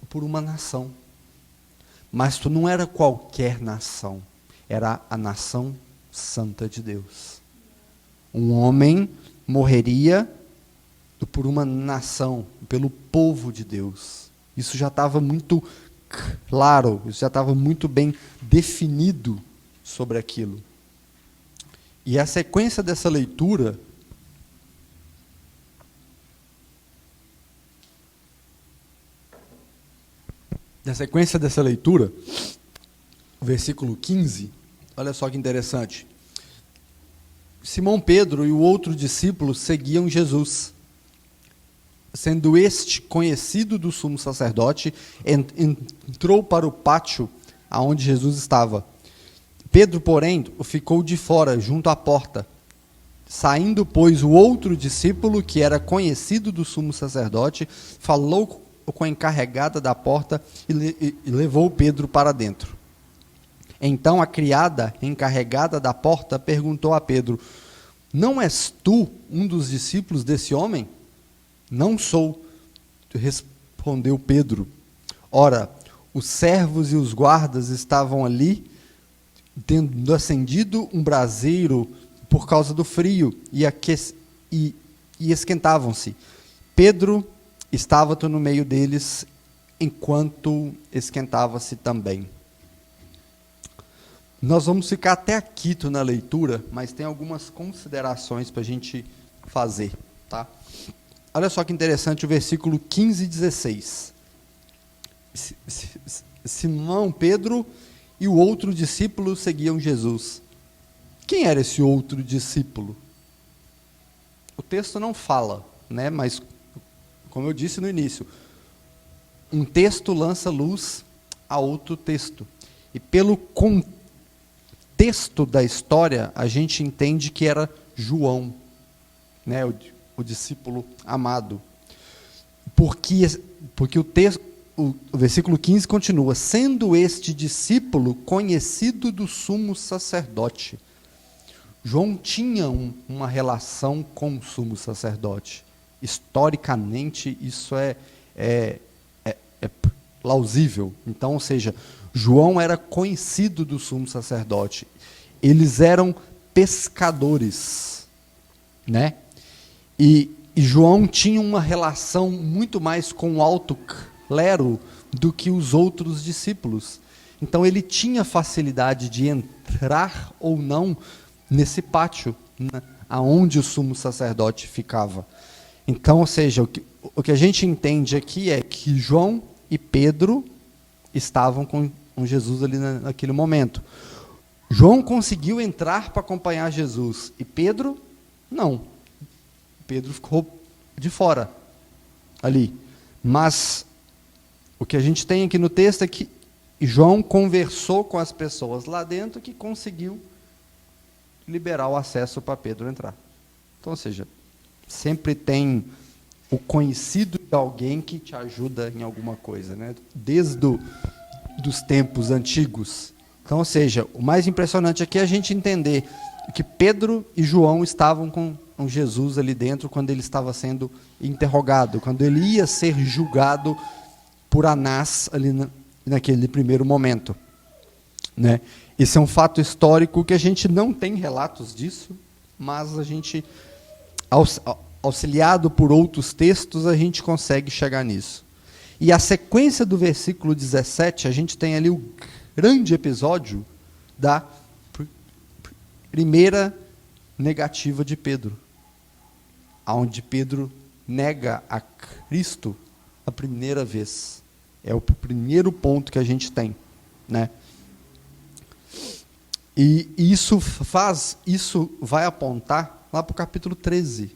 Speaker 4: por uma nação. Mas tu não era qualquer nação, era a nação santa de Deus. Um homem morreria por uma nação, pelo povo de Deus. Isso já estava muito claro, isso já estava muito bem definido sobre aquilo. E a sequência dessa leitura o versículo 15, olha só que interessante. Simão Pedro e o outro discípulo seguiam Jesus. Sendo este conhecido do sumo sacerdote, entrou para o pátio aonde Jesus estava. Pedro, porém, ficou de fora, junto à porta. Saindo, pois, o outro discípulo, que era conhecido do sumo sacerdote, falou com a encarregada da porta e levou Pedro para dentro. Então a criada encarregada da porta perguntou a Pedro: não és tu um dos discípulos desse homem? Não sou, respondeu Pedro. Ora, os servos e os guardas estavam ali, tendo acendido um braseiro por causa do frio, e esquentavam-se. Pedro estava no meio deles, enquanto esquentava-se também. Nós vamos ficar até aqui na leitura, mas tem algumas considerações para a gente fazer. Tá? Olha só que interessante o versículo 15 e 16. Simão, Pedro e o outro discípulo seguiam Jesus. Quem era esse outro discípulo? O texto não fala, né? Mas, como eu disse no início, um texto lança luz a outro texto. E pelo contexto da história, a gente entende que era João, né? O discípulo amado. Porque o versículo 15 continua: sendo este discípulo conhecido do sumo sacerdote. João tinha uma relação com o sumo sacerdote. Historicamente, isso é plausível. Então, ou seja, João era conhecido do sumo sacerdote. Eles eram pescadores, né? E João tinha uma relação muito mais com o alto clero do que os outros discípulos. Então ele tinha facilidade de entrar ou não nesse pátio, aonde o sumo sacerdote ficava. Então, ou seja, o que a gente entende aqui é que João e Pedro estavam com Jesus ali naquele momento. João conseguiu entrar para acompanhar Jesus e Pedro não. Pedro ficou de fora ali. Mas o que a gente tem aqui no texto é que João conversou com as pessoas lá dentro que conseguiu liberar o acesso para Pedro entrar. Então, ou seja, sempre tem o conhecido de alguém que te ajuda em alguma coisa, né? Desde dos tempos antigos. Então, ou seja, o mais impressionante aqui é a gente entender que Pedro e João estavam com Jesus ali dentro quando ele estava sendo interrogado, quando ele ia ser julgado por Anás ali naquele primeiro momento, né? Esse é um fato histórico que a gente não tem relatos disso, mas a gente, auxiliado por outros textos, a gente consegue chegar nisso. E a sequência do versículo 17, a gente tem ali o grande episódio da primeira negativa de Pedro, onde Pedro nega a Cristo a primeira vez. É o primeiro ponto que a gente tem, né? E isso vai apontar lá para o capítulo 13,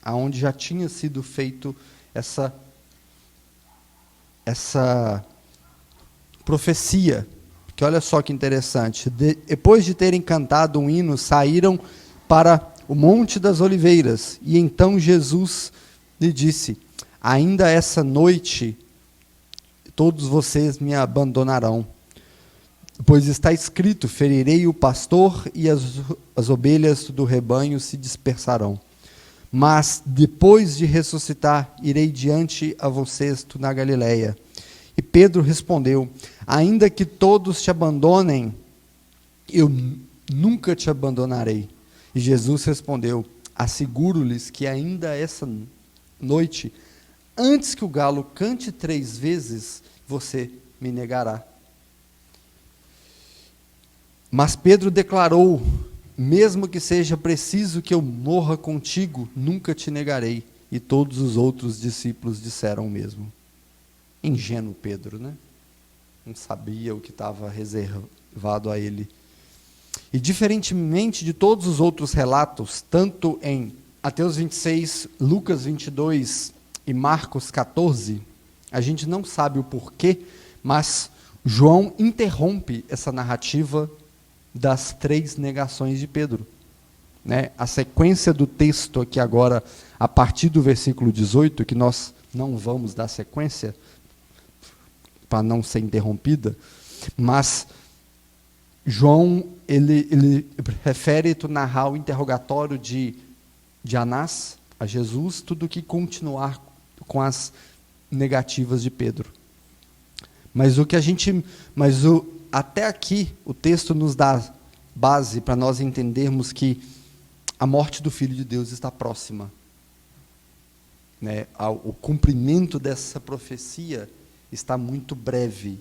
Speaker 4: aonde já tinha sido feito essa profecia. Que olha só que interessante. Depois de terem cantado um hino, saíram para o Monte das Oliveiras. E então Jesus lhe disse: ainda essa noite todos vocês me abandonarão. Pois está escrito: ferirei o pastor e as ovelhas do rebanho se dispersarão. Mas depois de ressuscitar, irei diante a vocês na Galileia. E Pedro respondeu: ainda que todos te abandonem, eu nunca te abandonarei. E Jesus respondeu: asseguro-lhes que ainda essa noite, antes que o galo cante 3 vezes, você me negará. Mas Pedro declarou: mesmo que seja preciso que eu morra contigo, nunca te negarei. E todos os outros discípulos disseram o mesmo. Ingênuo Pedro, né? Não sabia o que estava reservado a ele. E diferentemente de todos os outros relatos, tanto em Mateus 26, Lucas 22 e Marcos 14, a gente não sabe o porquê, mas João interrompe essa narrativa das 3 negações de Pedro, né? A sequência do texto aqui agora, a partir do versículo 18, que nós não vamos dar sequência, para não ser interrompida, mas João, ele prefere narrar o interrogatório de Anás a Jesus, tudo que continuar com as negativas de Pedro. Até aqui o texto nos dá base para nós entendermos que a morte do Filho de Deus está próxima, né? O cumprimento dessa profecia está muito breve,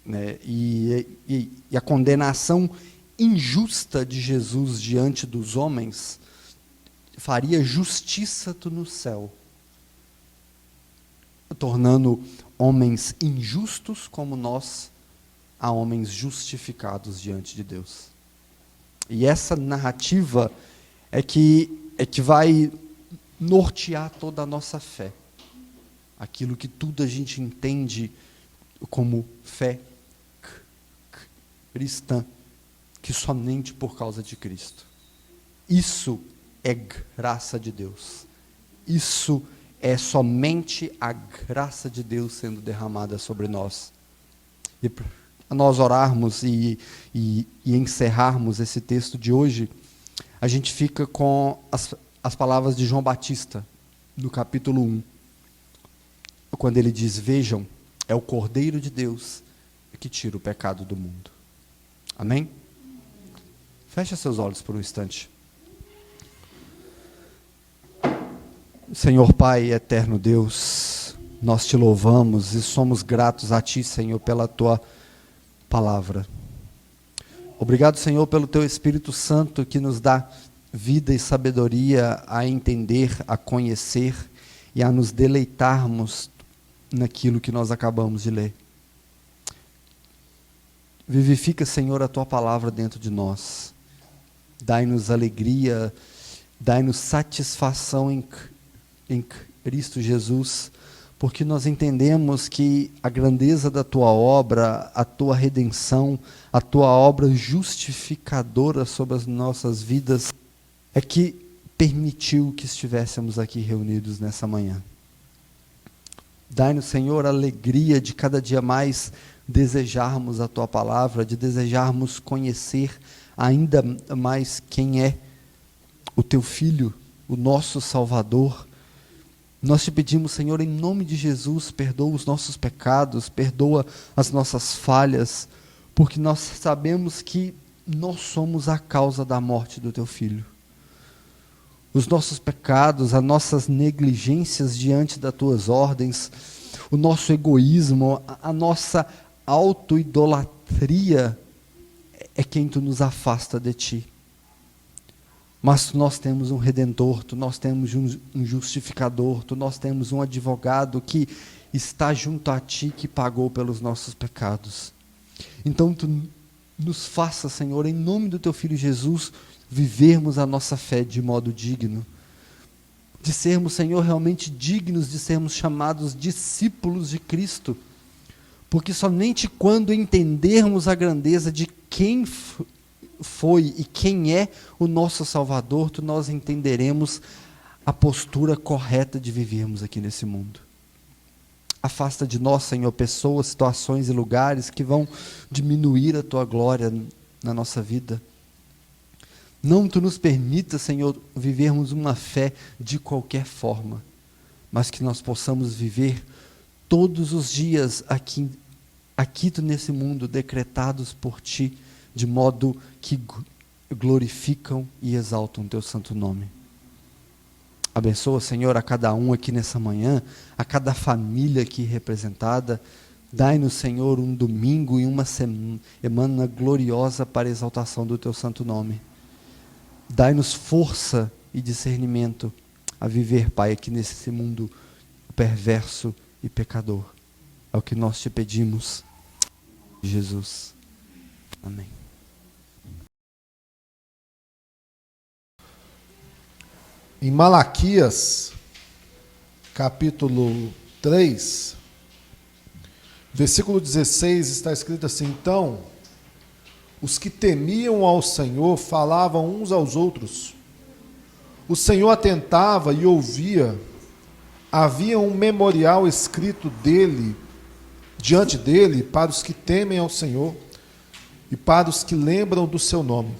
Speaker 4: né? E a condenação injusta de Jesus diante dos homens faria justiça no céu, tornando homens injustos como nós a homens justificados diante de Deus. E essa narrativa é que vai nortear toda a nossa fé. Aquilo que tudo a gente entende como fé cristã, que somente por causa de Cristo. Isso é graça de Deus. Isso é somente a graça de Deus sendo derramada sobre nós. E para nós orarmos e encerrarmos esse texto de hoje, a gente fica com as palavras de João Batista, no capítulo 1, quando ele diz: vejam, é o Cordeiro de Deus que tira o pecado do mundo. Amém? Feche seus olhos por um instante. Senhor Pai, eterno Deus, nós te louvamos e somos gratos a Ti, Senhor, pela Tua palavra. Obrigado, Senhor, pelo Teu Espírito Santo que nos dá vida e sabedoria a entender, a conhecer e a nos deleitarmos naquilo que nós acabamos de ler. Vivifica, Senhor, a tua palavra dentro de nós. Dai-nos alegria, dai-nos satisfação em Cristo Jesus, porque nós entendemos que a grandeza da tua obra, a tua redenção, a tua obra justificadora sobre as nossas vidas, é que permitiu que estivéssemos aqui reunidos nessa manhã. Dai-nos, Senhor, a alegria de cada dia mais desejarmos a tua palavra, de desejarmos conhecer ainda mais quem é o teu Filho, o nosso Salvador. Nós te pedimos, Senhor, em nome de Jesus, perdoa os nossos pecados, perdoa as nossas falhas, porque nós sabemos que nós somos a causa da morte do teu Filho. Os nossos pecados, as nossas negligências diante das tuas ordens, o nosso egoísmo, a nossa autoidolatria é quem tu nos afasta de ti. Mas nós temos um Redentor, nós temos um justificador, nós temos um advogado que está junto a ti, que pagou pelos nossos pecados. Então tu nos faça, Senhor, em nome do teu Filho Jesus, vivermos a nossa fé de modo digno, de sermos, Senhor, realmente dignos de sermos chamados discípulos de Cristo, porque somente quando entendermos a grandeza de quem foi e quem é o nosso Salvador, nós entenderemos a postura correta de vivermos aqui nesse mundo. Afasta de nós, Senhor, pessoas, situações e lugares que vão diminuir a tua glória na nossa vida. Não tu nos permita, Senhor, vivermos uma fé de qualquer forma, mas que nós possamos viver todos os dias aqui nesse mundo, decretados por ti, de modo que glorificam e exaltam teu santo nome. Abençoa, Senhor, a cada um aqui nessa manhã, a cada família aqui representada. Dai-nos, Senhor, um domingo e uma semana gloriosa para a exaltação do teu santo nome. Dai-nos força e discernimento a viver, Pai, aqui nesse mundo perverso e pecador. É o que nós te pedimos, Jesus. Amém.
Speaker 1: Em Malaquias, capítulo 3, versículo 16, está escrito assim: então, os que temiam ao Senhor falavam uns aos outros. O Senhor atentava e ouvia. Havia um memorial escrito diante dele, para os que temem ao Senhor e para os que lembram do seu nome.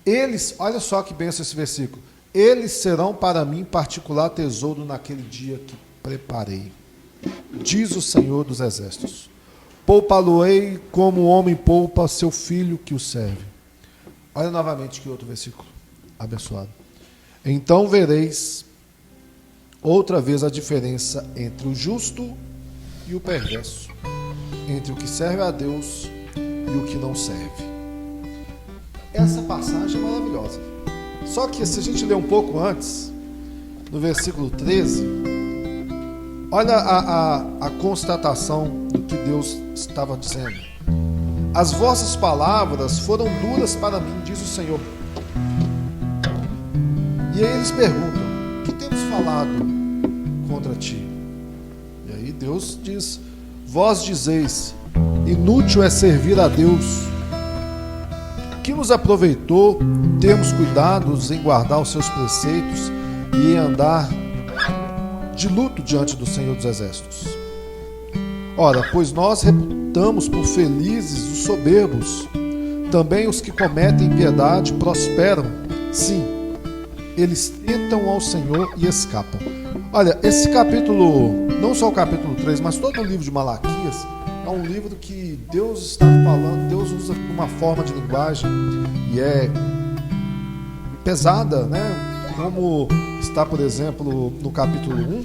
Speaker 1: Eles, olha só que benção esse versículo, eles serão para mim particular tesouro naquele dia que preparei, diz o Senhor dos Exércitos. Poupa-lo-ei como o homem poupa seu filho que o serve. Olha novamente que outro versículo abençoado. Então vereis outra vez a diferença entre o justo e o perverso, entre o que serve a Deus e o que não serve. Essa passagem é maravilhosa. Só que se a gente ler um pouco antes, no versículo 13, olha a constatação do que Deus estava dizendo. As vossas palavras foram duras para mim, diz o Senhor. E aí eles perguntam: o que temos falado contra ti? E aí Deus diz: vós dizeis, inútil é servir a Deus. Que nos aproveitou termos cuidados em guardar os seus preceitos e em andar de luto diante do Senhor dos Exércitos? Ora, pois nós reputamos por felizes os soberbos, também os que cometem impiedade prosperam. Sim, eles tentam ao Senhor e escapam. Olha, esse capítulo, não só o capítulo 3, mas todo o livro de Malaquias, é um livro que Deus está falando, Deus usa uma forma de linguagem e é pesada, né? Como está, por exemplo, no capítulo 1,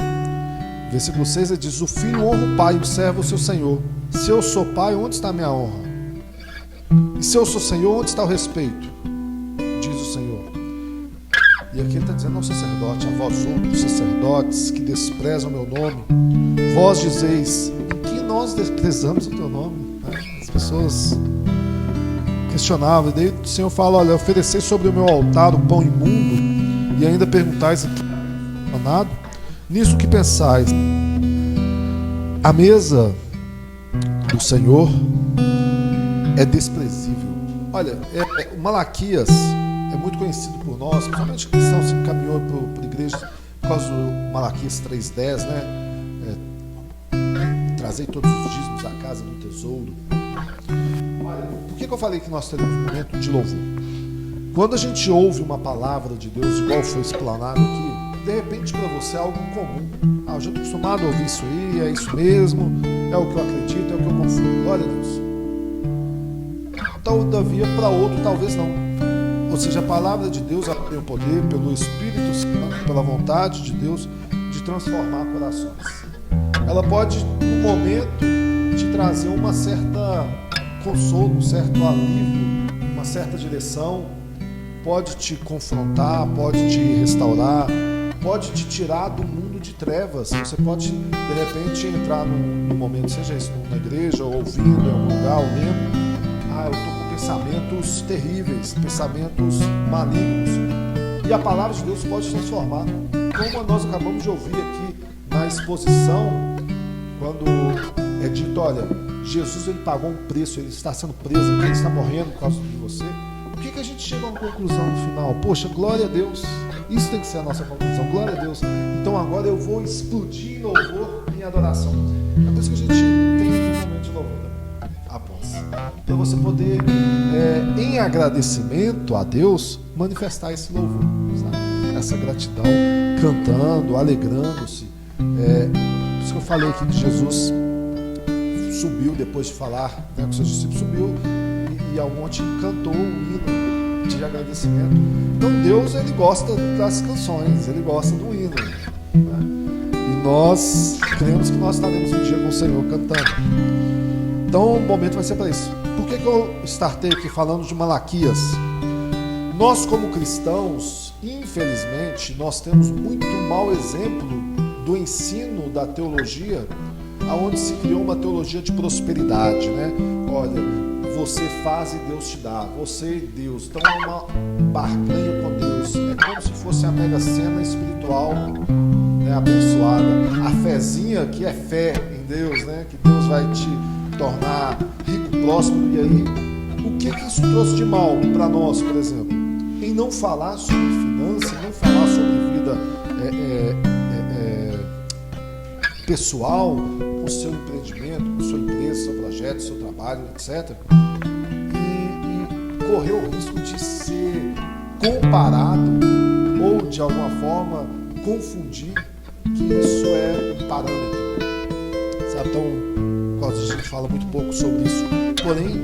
Speaker 1: versículo 6, ele diz: o filho honra o pai e o servo o seu senhor. Se eu sou pai, onde está a minha honra? E se eu sou senhor, onde está o respeito? Diz o Senhor. E aqui ele está dizendo ao sacerdote: a vós outros sacerdotes que desprezam o meu nome, vós dizeis: em que nós desprezamos o teu nome? As pessoas questionavam, e daí o Senhor fala: olha, oferecer sobre o meu altar o pão imundo, e ainda perguntais nada, nisso que pensais. A mesa do Senhor é desprezível. Olha, o Malaquias é muito conhecido por nós, principalmente cristãos, se encaminhou por igreja por causa do Malaquias 3,10, né? Trazei todos os dízimos da casa do tesouro. Olha, por que eu falei que nós teremos um momento de louvor? Quando a gente ouve uma palavra de Deus, igual foi explanado aqui, de repente para você é algo comum. Eu já estou acostumado a ouvir isso aí, é isso mesmo, é o que eu acredito, é o que eu confio. Glória a Deus. Todavia, para outro, talvez não. Ou seja, a palavra de Deus ela tem o poder, pelo Espírito Santo, pela vontade de Deus, de transformar corações. Ela pode, no momento, te trazer uma certa consolo, um certo alívio, uma certa direção, pode te confrontar, pode te restaurar, pode te tirar do mundo de trevas. Você pode, de repente, entrar num momento, seja isso na igreja, ou ouvindo em algum lugar, ou lendo. Eu estou com pensamentos terríveis, pensamentos malignos. E a palavra de Deus pode transformar. Como nós acabamos de ouvir aqui na exposição, quando é dito, olha, Jesus ele pagou um preço, ele está sendo preso, ele está morrendo por causa de você. O que a gente chega a uma conclusão no final? Poxa, glória a Deus. Isso tem que ser a nossa conclusão, glória a Deus. Então agora eu vou explodir em louvor, em adoração. É por isso que a gente tem um momento de louvor após. Para você poder, em agradecimento a Deus, manifestar esse louvor, sabe? Essa gratidão, cantando, alegrando-se. Por isso que eu falei aqui que Jesus subiu, depois de falar, né, com seus discípulos, subiu e ao monte cantou o hino de agradecimento. Então Deus, ele gosta das canções, ele gosta do hino, né? E nós cremos que nós estaremos um dia com o Senhor cantando. Então o momento vai ser para isso. Por que eu startei aqui falando de Malaquias? Nós como cristãos, infelizmente, nós temos muito mau exemplo do ensino da teologia, aonde se criou uma teologia de prosperidade, né? Olha, você faz e Deus te dá, você e Deus. Então é uma barganha com Deus. É como se fosse a mega sena espiritual, né, abençoada. A fezinha que é fé em Deus, né? Que Deus vai te tornar rico, próspero. E aí, o que isso trouxe de mal para nós, por exemplo? Em não falar sobre finanças, em não falar sobre vida pessoal, com o seu empreendimento, com sua empresa, seu projeto, seu trabalho, etc. E correu o risco de ser comparado ou, de alguma forma, confundir que isso é um parâmetro. Sabe? Então, a gente fala muito pouco sobre isso. Porém,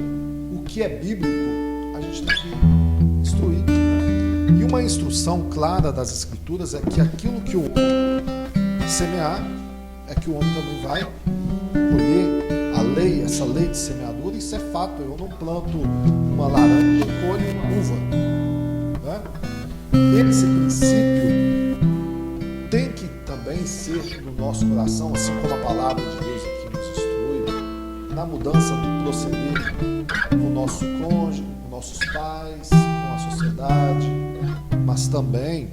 Speaker 1: o que é bíblico, a gente tem que instruir. E uma instrução clara das Escrituras é que aquilo que o homem semear, é que o homem também vai colher. A lei, essa lei de semeadura, isso é fato. Eu não planto uma laranja e colho uma uva, né? Esse princípio tem que também ser no nosso coração, assim como a palavra de Deus aqui nos instrui, na mudança do proceder com o nosso cônjuge, com nossos pais, com a sociedade, mas também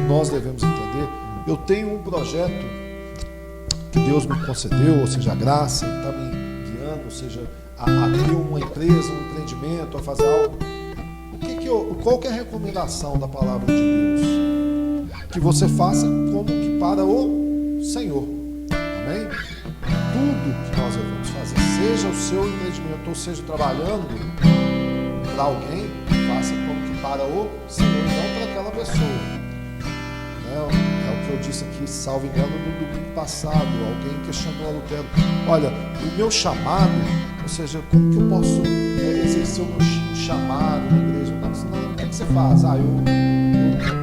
Speaker 1: nós devemos entender, eu tenho um projeto que Deus me concedeu, ou seja, a graça, está me guiando, ou seja, a ter uma empresa, um empreendimento, a fazer algo. Qual que é a recomendação da palavra de Deus? Que você faça como que para o Senhor. Amém? Tudo que nós devemos fazer, seja o seu empreendimento, ou seja, trabalhando para alguém, faça como que para o Senhor, não para aquela pessoa. É o que eu disse aqui, salvo engano, no domingo passado. Alguém questionou a Lutero: olha, o meu chamado, ou seja, como que eu posso exercer o meu chamado na igreja? Não, o que você faz? Eu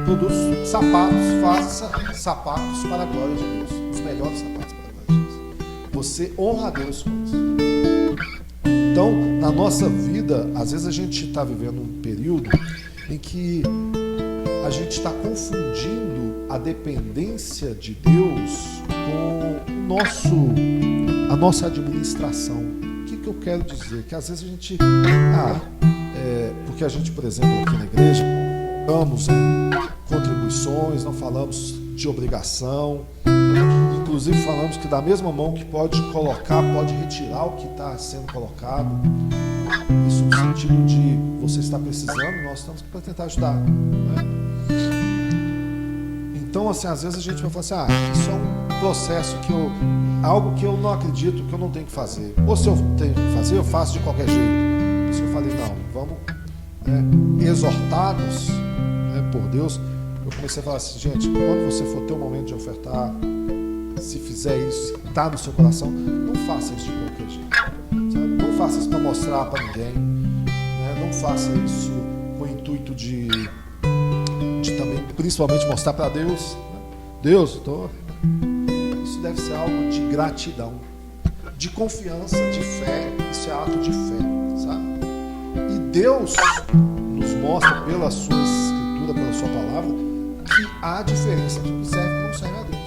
Speaker 1: produzo sapatos, faço sapatos para a glória de Deus, os melhores sapatos para a glória de Deus. Você honra a Deus com isso. Então, na nossa vida, às vezes a gente está vivendo um período em que a gente está confundindo a dependência de Deus com a nossa administração. O que eu quero dizer? Que às vezes a gente, porque a gente, por exemplo, aqui na igreja, falamos em contribuições, não falamos de obrigação, inclusive falamos que da mesma mão que pode colocar, pode retirar o que está sendo colocado. Isso no sentido de você está precisando, nós estamos aqui para tentar ajudar, né? Então, assim, às vezes a gente vai falar assim, isso é um processo algo que eu não acredito, que eu não tenho que fazer. Ou se eu tenho que fazer, eu faço de qualquer jeito. Por isso eu falei, não, vamos, exortados, por Deus. Eu comecei a falar assim, gente, quando você for ter um momento de ofertar, se fizer isso, se está no seu coração, não faça isso de qualquer jeito, sabe? Não faça isso para mostrar para ninguém, né? Não faça isso com o intuito de também, principalmente, mostrar para Deus, né? Deus, isso deve ser algo de gratidão, de confiança, de fé. Isso é ato de fé, sabe? E Deus nos mostra pela sua escritura, pela sua palavra, que há diferença entre o que serve e o que não serve a Deus.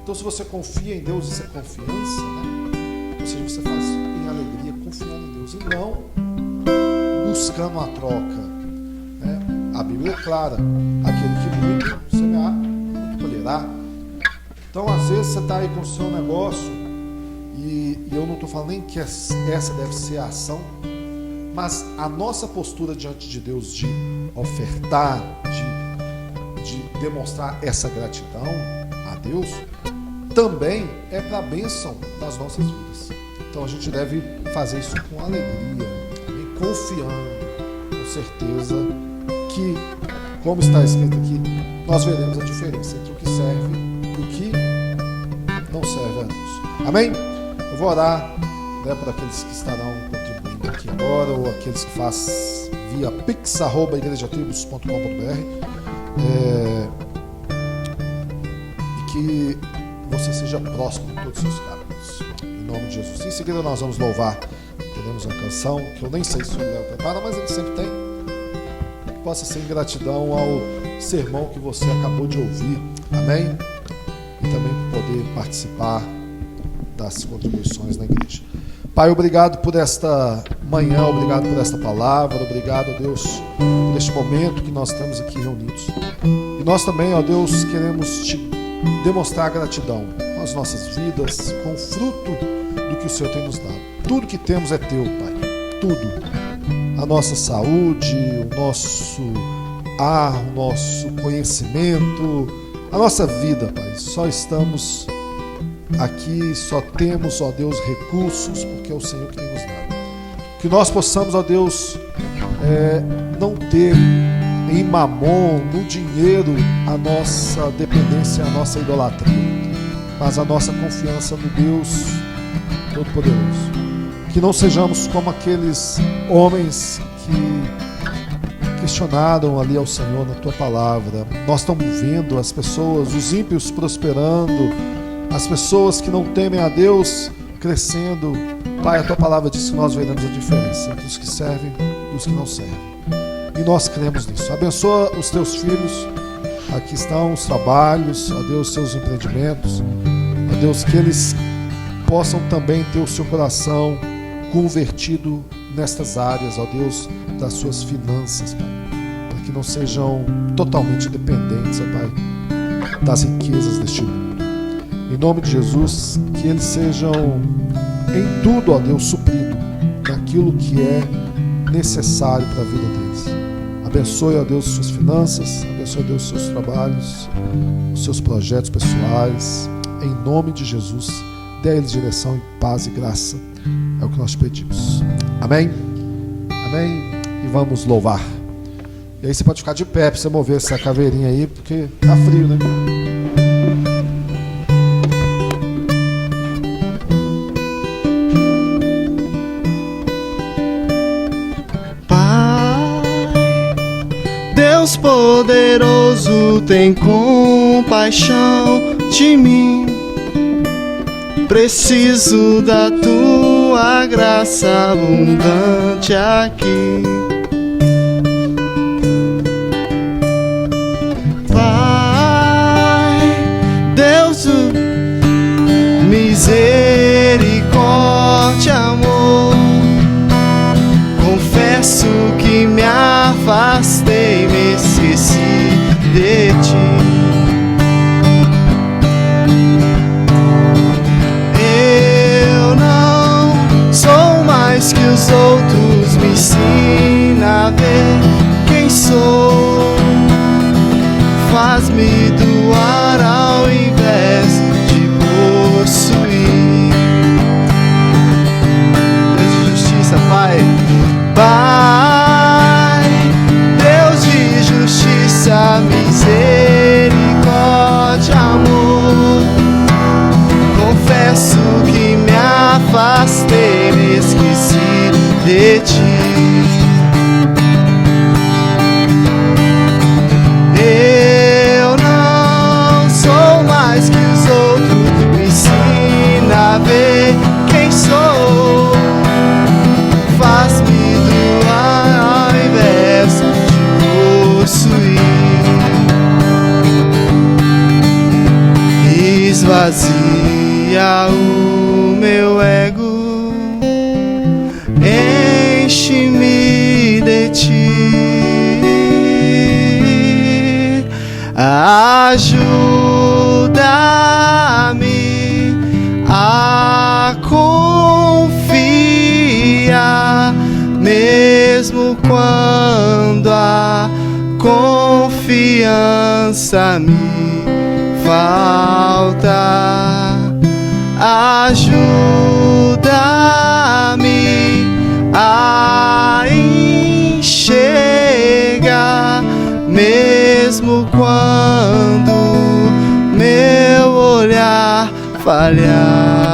Speaker 1: Então, se você confia em Deus, isso é confiança, né? Ou seja, você faz em alegria, confiando em Deus e não buscando a troca, né? A Bíblia é clara: aquele que muito semear, muito colherá. Então, às vezes, você está aí com o seu negócio e eu não estou falando nem que essa deve ser a ação, mas a nossa postura diante de Deus de ofertar, de demonstrar essa gratidão a Deus, também é para a bênção das nossas vidas. Então a gente deve fazer isso com alegria e confiando, com certeza que, como está escrito aqui, nós veremos a diferença entre o que serve e o que não serve a Deus. Amém? Eu vou orar, né, para aqueles que estarão contribuindo aqui agora, ou aqueles que fazem via pix@igrejatribos.com.br, e que você seja próximo em todos os seus caminhos, em nome de Jesus. Em seguida nós vamos louvar. Teremos uma canção que eu nem sei se o Léo prepara, mas ele sempre tem, que possa ser em gratidão ao sermão que você acabou de ouvir, amém? E também poder participar das contribuições na igreja. Pai, obrigado por esta manhã, obrigado por esta palavra, obrigado, Deus, por este momento que nós estamos aqui reunidos. E nós também, ó Deus, queremos te demonstrar gratidão com as nossas vidas, com o fruto do que o Senhor tem nos dado. Tudo que temos é teu, Pai, tudo. A nossa saúde, o nosso ar, o nosso conhecimento, a nossa vida, Pai. Só estamos aqui, só temos, ó Deus, recursos, porque é o Senhor que tem nos dado. Que nós possamos, ó Deus, não ter em mamon, no dinheiro, a nossa dependência, a nossa idolatria, mas a nossa confiança no Deus Todo-Poderoso. Que não sejamos como aqueles homens que questionaram ali ao Senhor na Tua palavra. Nós estamos vendo as pessoas, os ímpios prosperando, as pessoas que não temem a Deus crescendo. Pai, a Tua palavra diz que nós veremos a diferença entre os que servem e os que não servem. E nós cremos nisso. Abençoa os Teus filhos. Aqui estão os trabalhos, ó Deus, seus empreendimentos. Ó Deus, que eles possam também ter o seu coração convertido nestas áreas, ó Deus, das suas finanças, Pai. Para que não sejam totalmente dependentes, ó Pai, das riquezas deste mundo. Em nome de Jesus, que eles sejam em tudo, ó Deus, suprido naquilo que é necessário para a vida deles. Abençoe, ó Deus, suas finanças, abençoe, ó Deus, seus trabalhos, os seus projetos pessoais. Em nome de Jesus, dê a eles direção em paz e graça. É o que nós pedimos. Amém? Amém? E vamos louvar. E aí você pode ficar de pé para você mover essa caveirinha aí, porque tá frio, né?
Speaker 3: Deus poderoso, tem compaixão de mim. Preciso da tua graça abundante aqui. Pai, Deus, misericórdia, amor. Confesso que me afastei, me esqueci de ti. Eu não sou mais que os outros, me ensina a ver quem sou. Faz-me doar ao invés de possuir. Deus de justiça, Pai. Pai, Deus de justiça, misericórdia, amor. Confesso que me afastei, me esqueci de ti. Eu não sou mais que os outros, me ensina a ver quem sou. Faz-me doar ao invés de possuir. Esvazia o meu ego, enche-me de ti. Ajuda-me a confiar, mesmo quando a confiança me falta. Ajuda-me a enxergar, mesmo quando meu olhar falhar.